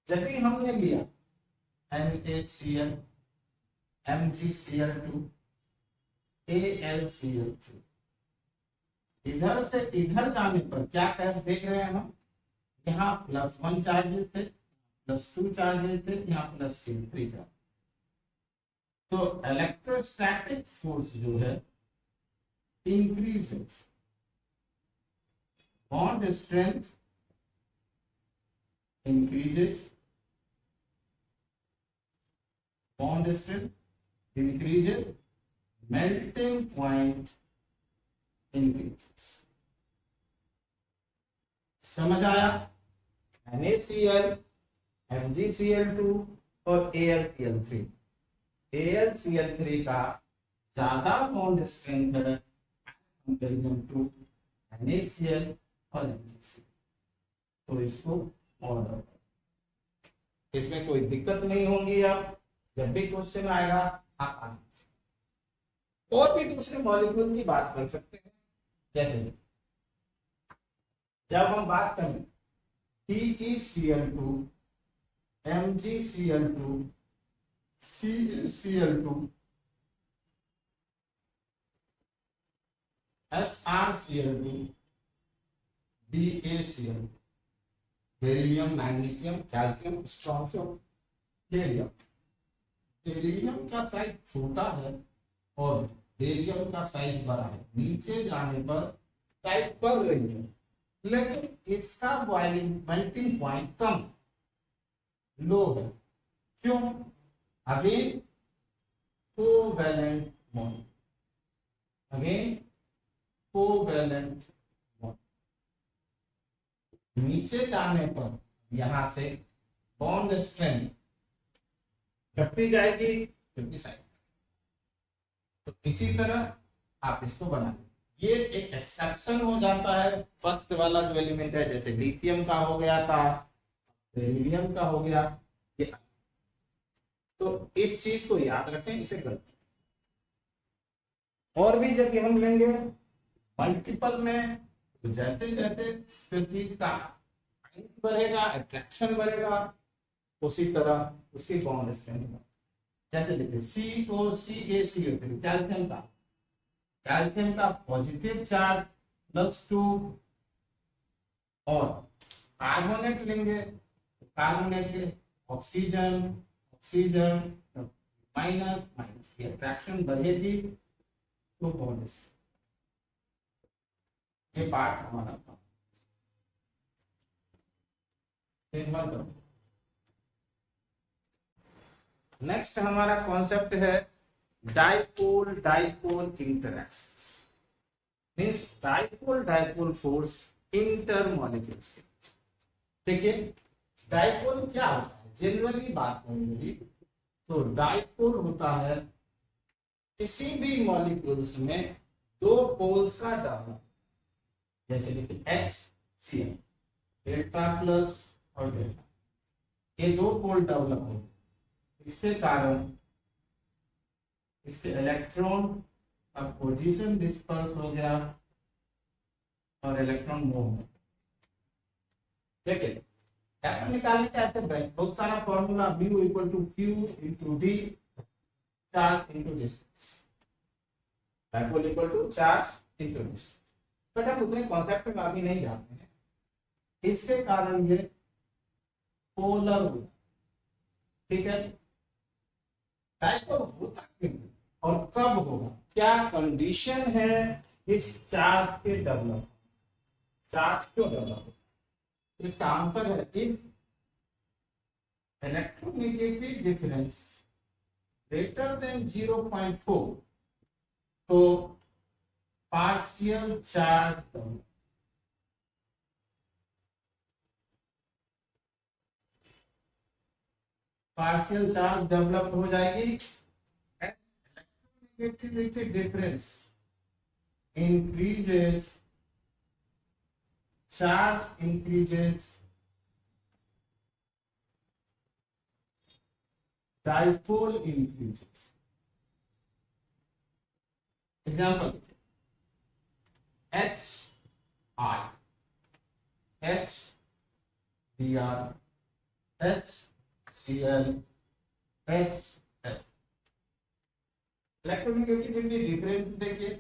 यदि हमने लिया NaCl, MgCl2, AlCl2, इधर से इधर जाने पर क्या देख रहे हैं हम, यहाँ +1 चार्जेस थे, +2 चार्जेस थे, यहाँ +3 चार्ज। तो इलेक्ट्रोस्टैटिक फोर्स जो है increases, bond strength increases, bond strength increases, melting point increases। समझ आया? NaCl, MgCl2 और AlCl3, AlCl3 का ज्यादा बॉन्ड स्ट्रेंथ है कंपैरिजन टू NaCl और MgCl, तो इसको ऑर्डर, इसमें कोई दिक्कत नहीं होगी। अब जब भी क्वेश्चन आएगा आप आगे से और भी दूसरे मॉलिक्यूल की बात कर सकते हैं। जैसे जब हम बात करें PeCl2, MgCl2, CaCl2, SrCl2, BaCl, beryllium, magnesium, calcium, strontium, barium. Beryllium का साइज छोटा है और बेरियम का साइज बड़ा है, नीचे जाने पर साइज बढ़ रही है, लेकिन इसका बॉइलिंग मेल्टिंग पॉइंट कम, लो है। क्यों? Again covalent bond, again covalent bond. नीचे जाने पर यहां से बॉन्ड स्ट्रेंथ घटती जाएगी 50 साइड। तो इसी तरह आप इसको बना, ये एक एक्सेप्शन हो जाता है फर्स्ट वाला जो एलिमेंट है, जैसे लिथियम का हो गया था, बेरिलियम का हो गया। ये तो इस चीज को याद रखें, इसे गलत। और भी जगह हम लेंगे मल्टीपल में, तो जैसे जैसे स्पीशीज का साइज बढ़ेगा, अट्रैक्शन बढ़ेगा, उसी तरह उसकी बॉन्ड स्ट्रेंथ। जैसे देखिए COCACO3 कैल्शियम का पॉजिटिव चार्ज +2, और कार्बोनेट लेंगे, कार्बोनेट के ऑक्सीजन ऑक्सीजन माइनस माइनस, ये अट्रैक्शन बढ़ेगी तो बॉन्ड। ये पार्ट हमारा था। नेक्स्ट हमारा कॉन्सेप्ट है dipole dipole interactions. Means dipole dipole force intermolecules के बीच। देखिए डाइपोल क्या होता है, जनरली बात करेंगे तो डाइपोल होता है किसी भी मॉलिक्यूल्स में दो पोल्स का डेवलप। जैसे देखिए HCl, डेल्टा प्लस और डेल्टा, ये दो पोल डेवलप होते, इसके कारण इसके इलेक्ट्रॉन का पोजीशन डिस्पर्स हो गया और इलेक्ट्रॉन मूव हो। देखिए निकालने के ऐसे बहुत सारा formula, mu equal to q into d, charge into distance, dipole equal to charge into distance. But हम उतने कॉन्सेप्ट में अभी नहीं जाते हैं। इसके कारण ये पोलर हुआ, ठीक है। डाइपोल होता क्यों और कब होगा, क्या कंडीशन है इस चार्ज के डेवलप, चार्ज क्यों डेवलप? इसका आंसर है if electronegative difference greater than 0.4 तो partial charge develop. Partial charge develop हो जाएगी। Electronegativity difference increases, charge increases, dipole increases. Example H I H Br H Cl H F। Electronegativity difference देखिए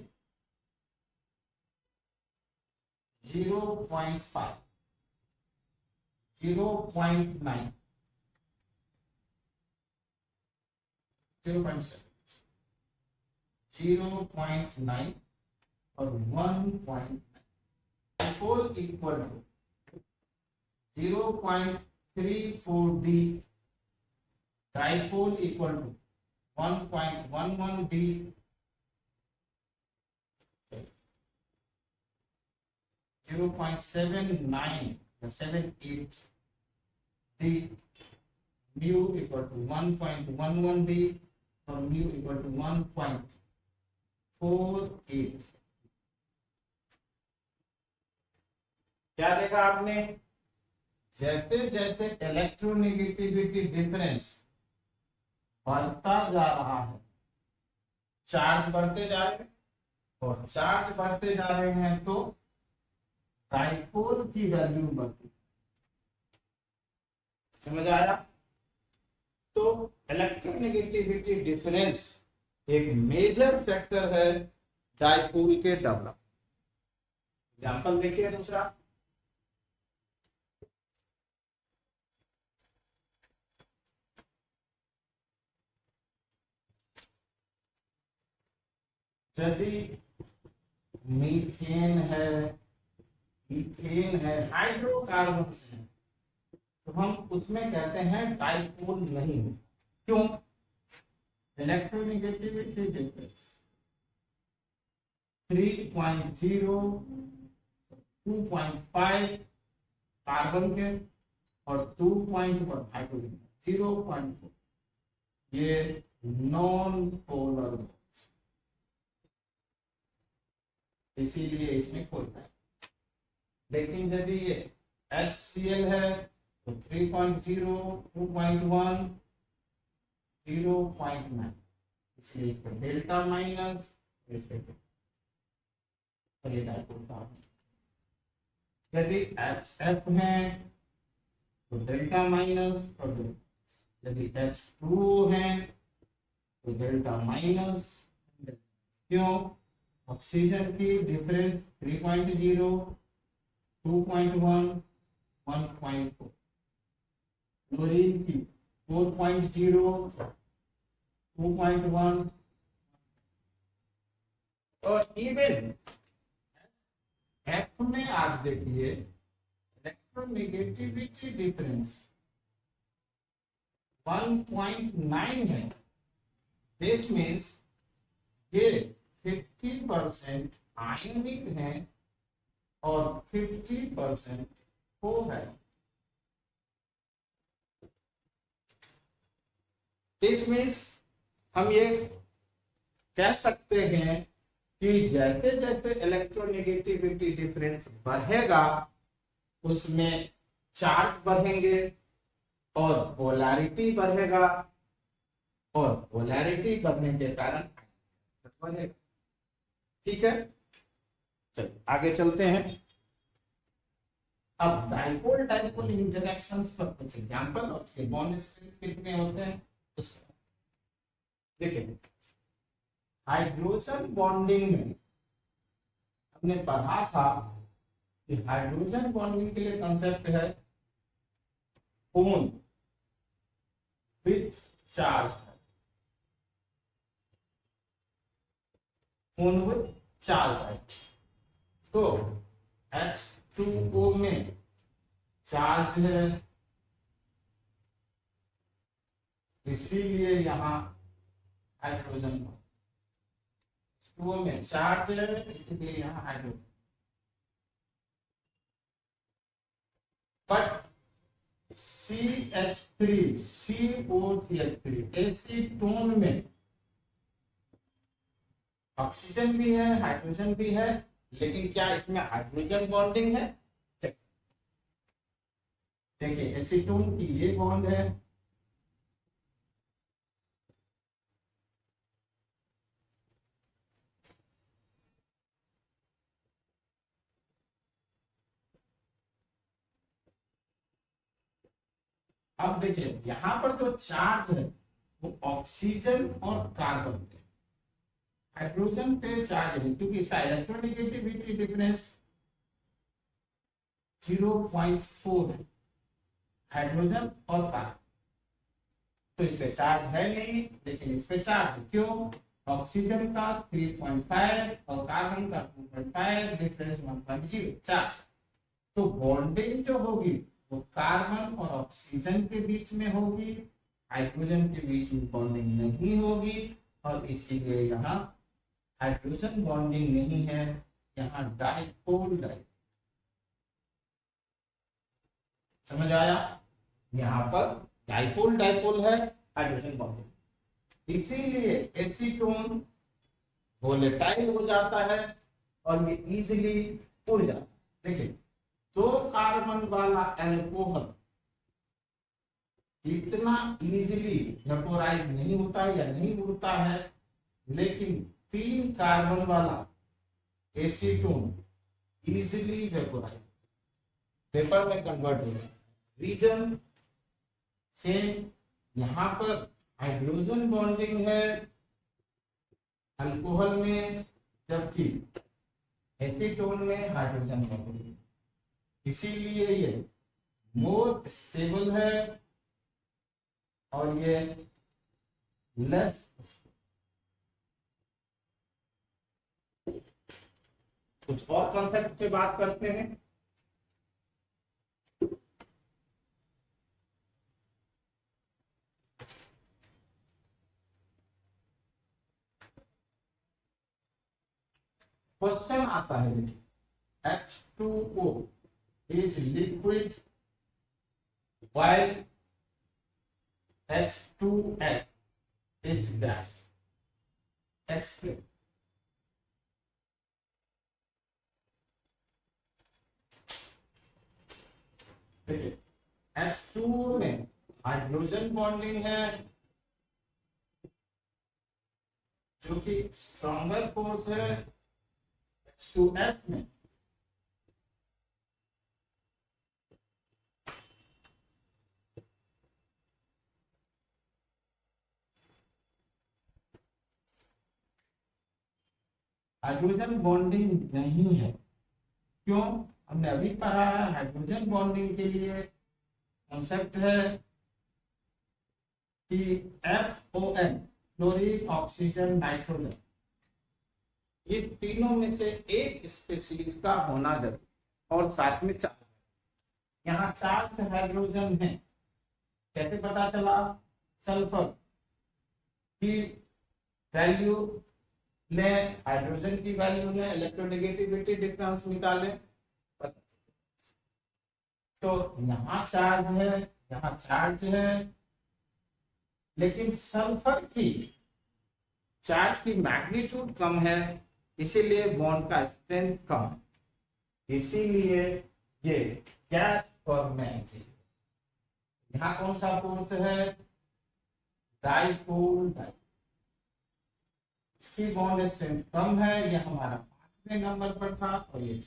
0.5, 0.9, 0.7, 0.9 और 1.9। Dipole equal to 0.34 D, dipole equal to 1.11 D, 0.79 or 78 d, mu equal to 1.11 d और mu equal to 1.48। क्या देखा आपने, जैसे जैसे electronegativity difference बढ़ता जा रहा है, चार्ज बढ़ते जा रहे हैं, और चार्ज बढ़ते जा रहे हैं तो डाइपोल की वैल्यू बढ़ती। समझ आया? तो इलेक्ट्रोनेगेटिविटी डिफरेंस एक मेजर फैक्टर है डाइपोल के डेवलप। एग्जांपल देखिए दूसरा, यदि मीथेन है, इथेन है, हाइड्रोकार्बन है, तो हम उसमें कहते हैं डाइपोल नहीं। क्यों? इलेक्ट्रोनेगेटिविटी डिफरेंस 3.0, 2.5 कार्बन के और 2.1 हाइड्रोजन, 0.4, ये नॉन पोलर। इसीलिए इसमें खोलना है। लेकिन यदि ये HCl है तो 3.0, 2.1, 0.9, इसलिए इस पर डेल्टा माइनस, इस पर और ये डायपोल का। यदि HF है तो डेल्टा माइनस, और यदि H2O है तो डेल्टा माइनस। क्यों? ऑक्सीजन की डिफरेंस 3.0, 2.1, 1.4, क्लोरीन की 4.0, 2.1, और इवन एफ में आप देखिए इलेक्ट्रोनेगेटिविटी डिफरेंस 1.9 है। दिस मीन्स ये 50% आयनिक है और 50% कोवैलेंट। दिस मीन्स हम ये कह सकते हैं कि जैसे जैसे इलेक्ट्रोनेगेटिविटी डिफरेंस बढ़ेगा उसमें चार्ज बढ़ेंगे और पोलैरिटी बढ़ेगा, और पोलैरिटी बढ़ने के कारण बढ़ेगा। ठीक है, चलिए आगे चलते हैं। अब डाइपोल डाइपोल इंटरेक्शंस पर कुछ एग्जांपल और उसके बॉन्ड स्ट्रेंथ कितने होते हैं उसको देखिए। हाइड्रोजन बॉन्डिंग में हमने पढ़ा था कि हाइड्रोजन बॉन्डिंग के लिए कंसेप्ट है phone with charge, phone with charge. तो H2O में चार्ज है, इसीलिए यहां हाइड्रोजन, H2O में चार्ज है इसीलिए यहां hydrogen. But CH3, COCH3 acetone में ऑक्सीजन भी है, हाइड्रोजन भी है, लेकिन क्या इसमें हाइड्रोजन बॉन्डिंग है? देखिए एसीटोन की ये बॉन्ड है, अब देखिए यहां पर जो चार्ज है वो ऑक्सीजन और कार्बन पे, हाइड्रोजन पे चार्ज है क्योंकि इसका इलेक्ट्रोनेगेटिविटी डिफरेंस 0.4 है, हाइड्रोजन और कार्बन। तो इस पे चार्ज है नहीं, लेकिन इस पे चार्ज है। क्यों? ऑक्सीजन का 3.5 और कार्बन का 2.5, डिफरेंस 1.0 चार्ज। तो बॉन्डिंग जो होगी वो कार्बन और ऑक्सीजन के बीच में होगी, हाइड्रोजन के बीच में बॉन्डिंग नहीं होगी, और इसीलिए यहाँ हाइड्रोजन बॉन्डिंग नहीं है, यहाँ डाइपोल डाइपोल। समझ आया? यहाँ पर डाइपोल डाइपोल है, हाइड्रोजन बॉन्डिंग, इसीलिए एसीटोन वोलेटाइल हो जाता है और ये इजीली उड़ जाता है। देखिए दो कार्बन वाला एल्कोहल इतना इजीली वेपोराइज नहीं होता है या नहीं उड़ता है, लेकिन 3 कार्बन वाला एसीटोन इजीली वेपोराइज, पेपर में कन्वर्ट हो जाता है। रीजन सेम, यहां पर हाइड्रोजन बॉन्डिंग है अल्कोहल में, जबकि एसीटोन में हाइड्रोजन बॉन्डिंग, इसीलिए ये मोर स्टेबल है और ये लेस। कुछ और कॉन्सेप्ट पे बात करते हैं। क्वेश्चन आता है देखिए, H2O is liquid while H2S is gas. Explain. H2 में हाइड्रोजन बॉन्डिंग है जो कि स्ट्रॉन्गर फोर्स है H2S में। हाइड्रोजन बॉन्डिंग नहीं है, क्यों? हमने अभी पढ़ा है हाइड्रोजन बॉन्डिंग के लिए कॉन्सेप्ट है कि FON, फ्लोरीन ऑक्सीजन नाइट्रोजन, इस तीनों में से एक स्पीशीज का होना जरूरी और साथ में चार्ज। यहाँ चार्ज हाइड्रोजन है, कैसे पता चला? सल्फर की वैल्यू ले, हाइड्रोजन की वैल्यू ले, इलेक्ट्रोनेगेटिविटी डिफरेंस निकाले, तो यहाँ चार्ज है, यहाँ चार्ज है, लेकिन सल्फर की चार्ज की मैग्नीट्यूड कम है, इसीलिए बॉन्ड का स्ट्रेंथ कम है, इसीलिए ये गैस फॉर्मेट है। यहाँ कौन सा फोर्स है? डाइपोल। इसकी बॉन्ड स्ट्रेंथ कम है, ये हमारा 5वें नंबर पर था और ये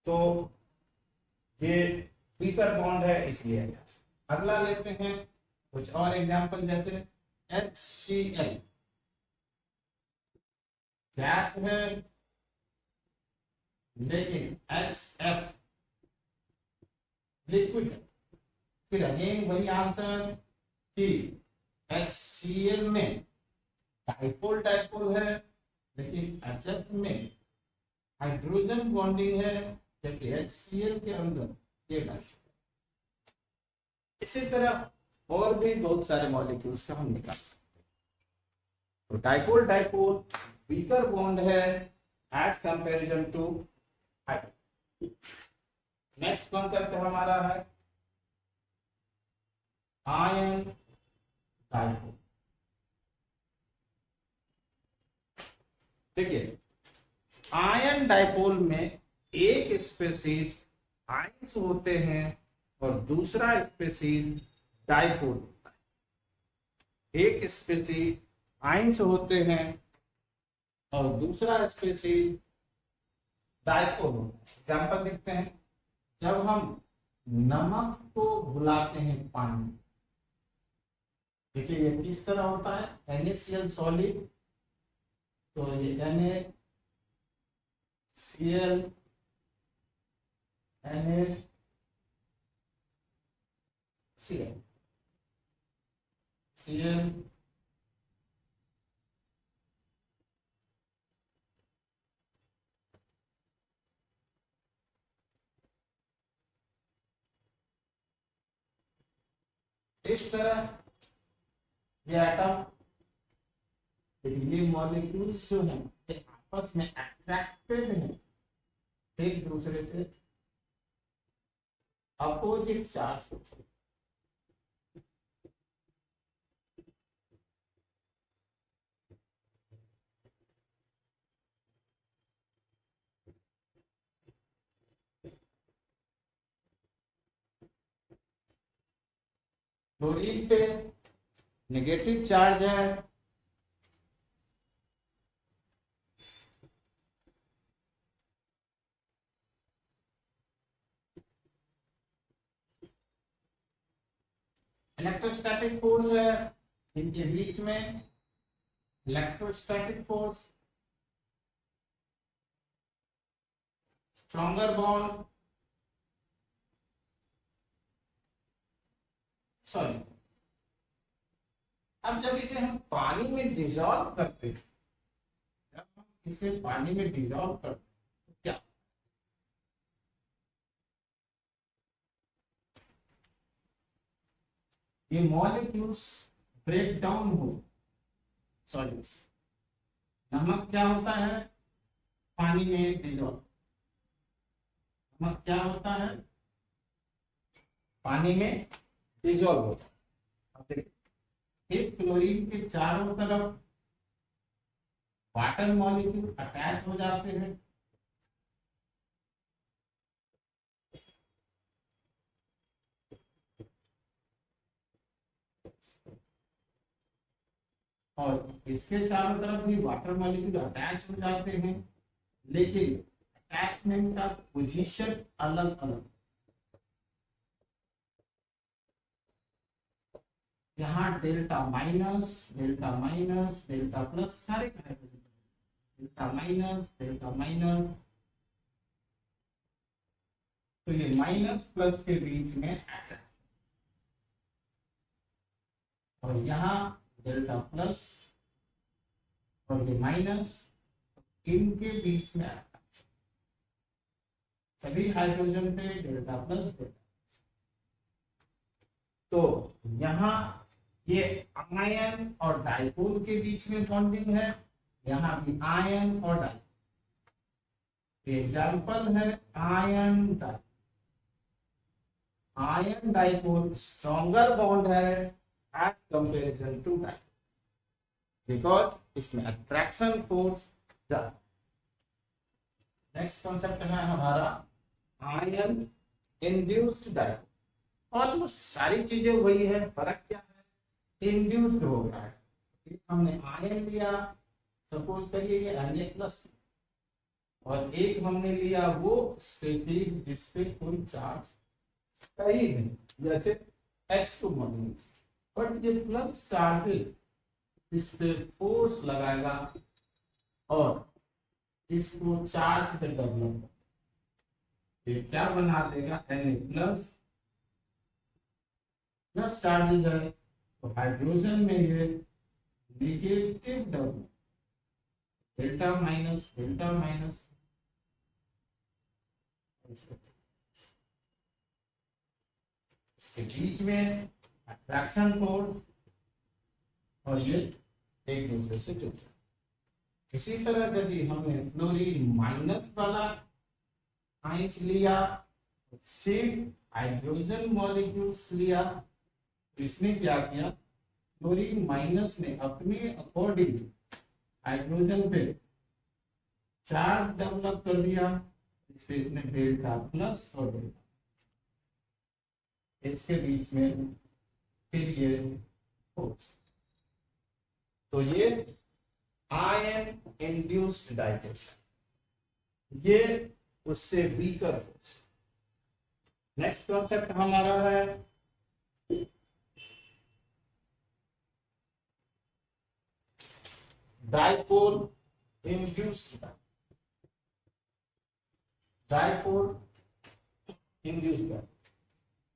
तो ये वीकर बॉन्ड है, इसलिए गैस। अगला लेते हैं कुछ और एग्जांपल, जैसे HCl गैस है, लेकिन HF लिक्विड है। फिर अगेन वही आंसर कि HCl में डाइपोल डाइपोल है, लेकिन HF में हाइड्रोजन बॉन्डिंग है, जबकि HCl के अंदर ये डाइपोल। इसी तरह और भी बहुत सारे मॉलिक्यूल्स का हम निकाल सकते हैं। तो डाइपोल डाइपोल वीकर बॉन्ड है as comparison to hydrogen. Next concept हमारा है आयन डाइपोल। देखिए, आयन डाइपोल में एक स्पीशीज आयंस होते हैं और दूसरा स्पीशीज डाइपोल होता है। एक स्पीशीज आयंस होते हैं और दूसरा स्पीशीज डाइपोल होता है। एग्जांपल देखते हैं, जब हम नमक को घुलाते हैं पानी, देखिए ये किस तरह होता है, NaCl सॉलिड, तो ये NaCl Cl इस तरह ये एटम, ये मॉलिक्यूल्स जो हैं ये आपस में अट्रैक्टेड हैं एक दूसरे से, अपोजिट चार्ज होते हैं। क्लोरीन पे नेगेटिव चार्ज है, इलेक्ट्रोस्टैटिक फोर्स है इनके बीच में, electrostatic force, stronger bond, sorry. अब जब इसे हम पानी में डिसॉल्व करते हैं, जब हम इसे पानी में डिसॉल्व करते हैं तो क्या, ये मॉलिक्यूल्स ब्रेक डाउन हो सॉलिड्स। नमक क्या होता है? पानी में डिसॉल्व। नमक क्या होता है? पानी में डिसॉल्व होता है। अब देखिए, इस क्लोरीन के चारों तरफ वाटर मॉलिक्यूल अटैच हो जाते हैं, और इसके चारों तरफ भी वाटर मॉलिक्यूल अटैच हो जाते हैं, लेकिन अटैचमेंट का पोजीशन अलग अलग। यहाँ delta minus, delta minus, delta plus सारे hydrogen, delta minus, delta minus, तो ये माइनस प्लस के बीच में अटैच, और यहाँ डेल्टा प्लस और ये माइनस, इनके बीच में अटैच, सभी हाइड्रोजन पे डेल्टा प्लस डेल्टा। तो यहाँ ये आयन और डाइपोल के बीच में बॉन्डिंग है, यहाँ भी आयन और डाइपोल। एग्जाम्पल है ion dipole. Ion dipole stronger bond है as comparison to dipole, because इसमें अट्रैक्शन फोर्स ज्यादा। नेक्स्ट कॉन्सेप्ट है हमारा आयन इंड्यूस्ड डाइपोल। ऑलमोस्ट सारी चीजें वही है, फर्क क्या है, इंड्यूस्ड हो रहा है। हमने आयन लिया, सपोज करिए ये Na+ और एक हमने लिया वो स्पेसीज जिसपे कोई चार्ज कहीं नहीं, जैसे H2 मॉलिक्यूल, बट ये प्लस चार्जेस इस पे फोर्स लगाएगा और इसको चार्ज पे डेवलप, ये क्या बना देगा, Na+ प्लस चार्जेस है, तो हाइड्रोजन में ये negative develop, delta minus, delta minus, इसके बीच में अट्रैक्शन फोर्स और ये एक दूसरे से जुड़ जाए। इसी तरह यदि हमने फ्लोरीन माइनस वाला आइंस लिया, सेम हाइड्रोजन मॉलिक्यूल्स लिया, तो इसने क्या किया, फ्लोरीन माइनस ने अपने अकॉर्डिंग हाइड्रोजन पे चार्ज डेवलप कर दिया, इसमें इसने डेल्टा प्लस और डेल्टा, इसके बीच में फिर ये फोर्स, तो ये आयन इंड्यूस्ड डाइपोल, ये उससे वीकर फोर्स। नेक्स्ट कॉन्सेप्ट हमारा है डाइपोल इंड्यूस्ड, डाइपोल इंड्यूस्ड,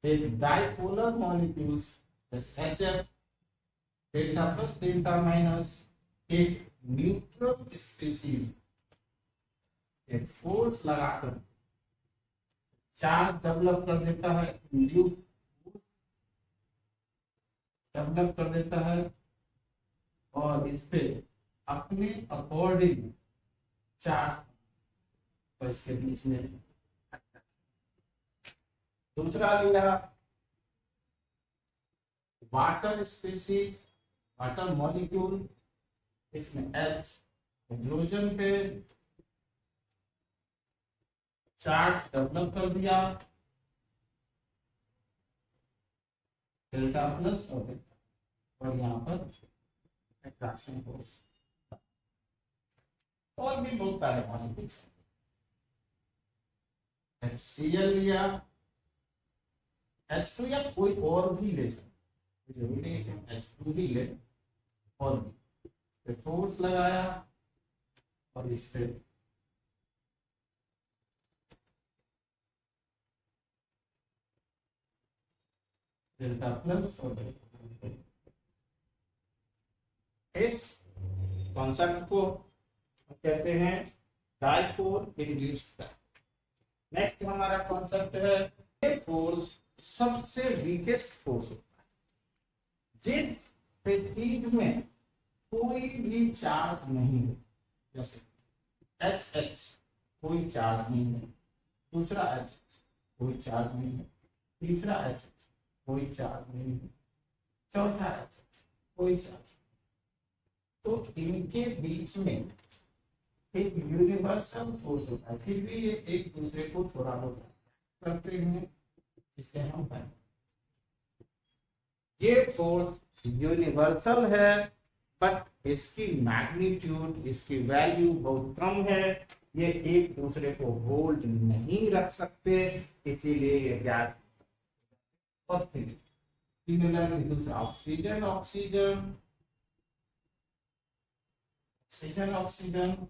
एक dipolar molecules HF, delta plus delta minus, एक न्यूट्रल स्पीसीज एक फोर्स लगाकर चार्ज डेवलप कर देता है, इंड्यूस डेवलप कर देता है और इस पे अपने अकॉर्डिंग चार्ज, और इसके बीच में दूसरा लिया वाटर स्पीसीज, वाटर मॉलिक्यूल, इसमें H हाइड्रोजन पे चार्ज डेवलप कर दिया, डेल्टा प्लस और डेल्टा, और यहाँ पर अट्रैक्शन फोर्स, और भी बहुत सारे मॉलिक्यूल्स। HCl लिया, H2 या कोई और भी ले सकते, जरूरी नहीं है कि H2 ही ले, और भी फोर्स लगाया और इस पे डेल्टा प्लस और डेल्टा, इस कॉन्सेप्ट को कहते हैं डाइपोल इंड्यूस्ड। नेक्स्ट हमारा कॉन्सेप्ट है ये फोर्स सबसे वीकेस्ट फोर्स होता है, जिस स्पीसीज में कोई भी चार्ज नहीं है, जैसे HH कोई चार्ज नहीं है, दूसरा HH कोई चार्ज नहीं है, तीसरा HH कोई चार्ज नहीं है, चौथा HH कोई चार्ज, तो इनके बीच में एक यूनिवर्सल फोर्स होता है, फिर भी ये एक दूसरे को थोड़ा बहुत करते हैं, जिसे हम ये फोर्स यूनिवर्सल है, बट इसकी मैग्नीट्यूड, इसकी वैल्यू बहुत कम है, ये एक दूसरे को होल्ड नहीं रख सकते, इसीलिए ये गैस। और फिर सिमिलरली दूसरा ऑक्सीजन, ऑक्सीजन, ऑक्सीजन, ऑक्सीजन,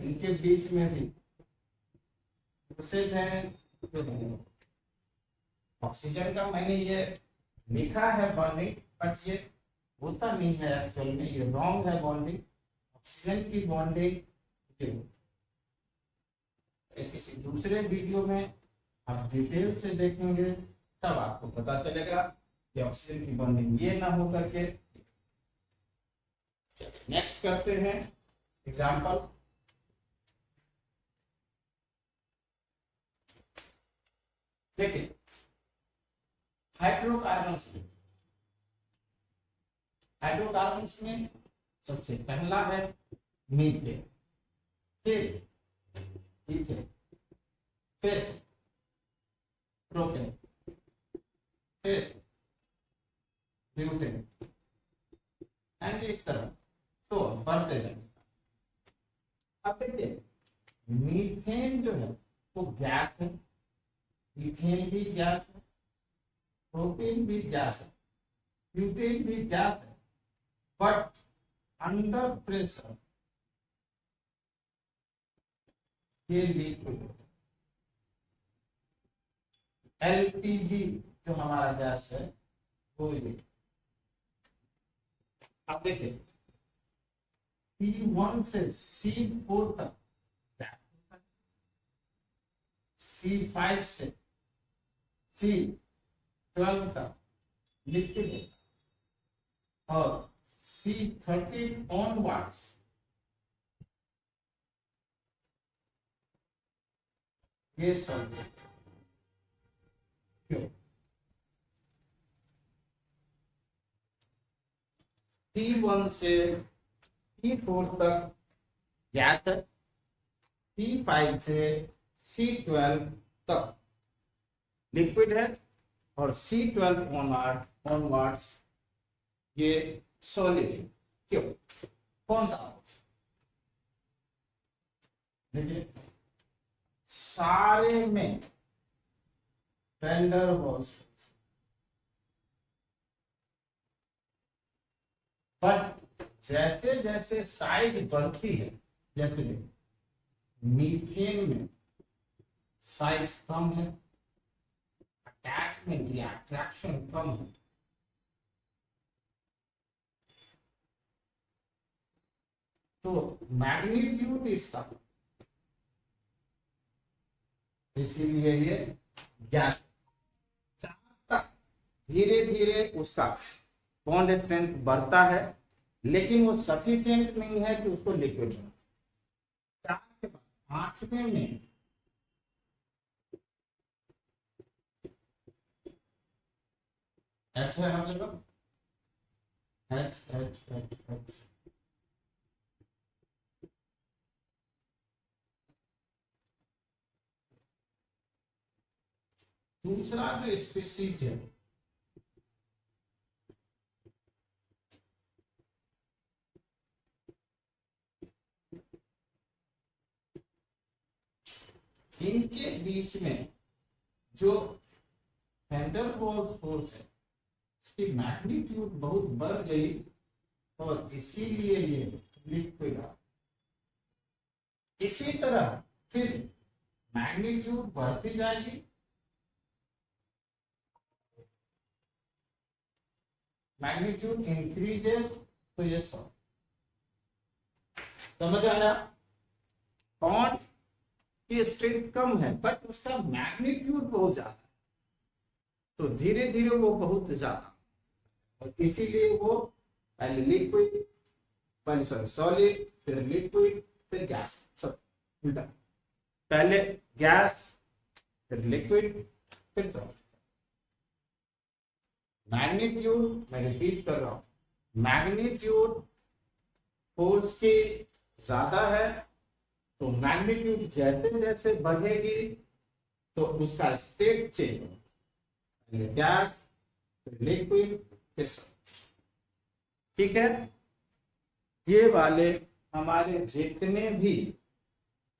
इनके बीच में भी प्रोसेस है। ऑक्सीजन का मैंने ये लिखा है बॉन्डिंग, बट ये होता नहीं है एक्चुअल में, ये रॉन्ग है बॉन्डिंग। ऑक्सीजन की बॉन्डिंग किसी दूसरे वीडियो में आप डिटेल से देखेंगे, तब आपको पता चलेगा कि ऑक्सीजन की बॉन्डिंग ये ना हो करके। नेक्स्ट करते हैं एग्जांपल। देखिए हाइड्रोकार्बन्स में, हाइड्रोकार्बन्स में सबसे पहला है मीथेन, फिर इथेन, फिर प्रोपेन, फिर ब्यूटेन, एंड इस तरह तो बढ़ते जाएंगे। अब देखिए मीथेन जो है वो गैस है, इथेन भी गैस है, प्रोपेन भी गैस है, ब्यूटेन भी गैस है, बट अंडर प्रेशर ये लिक्विड। एलपीजी जो हमारा गैस है वो ये। अब देखिए C1 से C4 तक गैस, C5 से C12 तक लिक्विड है, और C13 ऑनवर्ड्स ये सब। क्यों? C1 से C4 तक गैस है, C5 से C12 तक लिक्विड है, और C12 ऑनवर्ड्स ये सॉलिड है। क्यों? कौन सा? देखिए सारे में टेंडर वॉल्स, बट जैसे जैसे साइज बढ़ती है, जैसे मीथेन में साइज कम है, अटैचमेंट या अट्रैक्शन कम है, तो मैग्नीट्यूड इसका, इसीलिए ये गैस धीरे धीरे उसका बॉन्ड स्ट्रेंथ बढ़ता है, लेकिन वो सफिशिएंट नहीं है कि उसको लिक्विड बना। 4 के बाद 5वें में H है हर जगह, H। दूसरा जो स्पीशीज है इनके बीच में जो वैन डेर वाल्स फोर्स है उसकी मैग्नीट्यूड बहुत बढ़ गई, और इसीलिए ये लिक्विड है। इसी तरह फिर मैग्नीट्यूड बढ़ती जाएगी, मैग्नीट्यूड इंक्रीजेस, तो ये समझ आया? बॉन्ड की स्ट्रेंथ कम है बट उसका मैग्नीट्यूड बहुत ज्यादा है, तो धीरे धीरे वो बहुत ज्यादा, और इसीलिए वो पहले लिक्विड, पहले सॉलिड, फिर लिक्विड, फिर गैस, सब उल्टा। पहले गैस, फिर लिक्विड, फिर सॉलिड। मैग्नीट्यूड, मैं रिपीट कर रहा हूं, मैग्नीट्यूड फोर्स की ज्यादा है, तो मैग्नीट्यूड जैसे जैसे बढ़ेगी तो उसका स्टेट चेंज होगा, पहले गैस, फिर लिक्विड, फिर सॉलिड। ठीक है, ये वाले हमारे जितने भी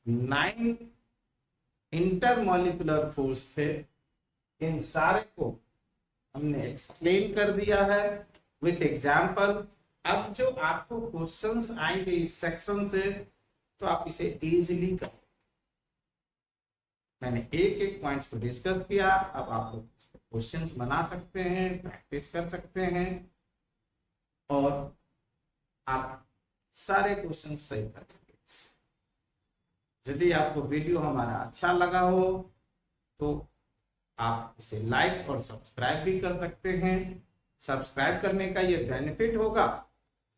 9 इंटरमॉलिक्यूलर फोर्स थे, इन सारे को हमने एक्सप्लेन कर दिया है विथ एग्जाम्पल। अब जो आपको क्वेश्चंस आएंगे इस सेक्शन से, तो आप इसे इजीली कर, मैंने एक एक पॉइंट्स को डिस्कस किया। अब आप लोग क्वेश्चंस बना सकते हैं, प्रैक्टिस कर सकते हैं, और आप सारे क्वेश्चन सही कर लेंगे। यदि आपको वीडियो हमारा अच्छा लगा हो तो आप इसे लाइक और सब्सक्राइब भी कर सकते हैं। सब्सक्राइब करने का ये बेनिफिट होगा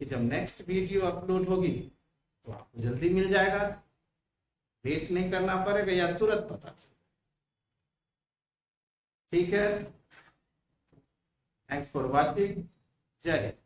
कि जब नेक्स्ट वीडियो अपलोड होगी तो आपको जल्दी मिल जाएगा, वेट नहीं करना पड़ेगा या तुरंत पता चलेगा। ठीक है, थैंक्स फॉर वॉचिंग, जय हिंद।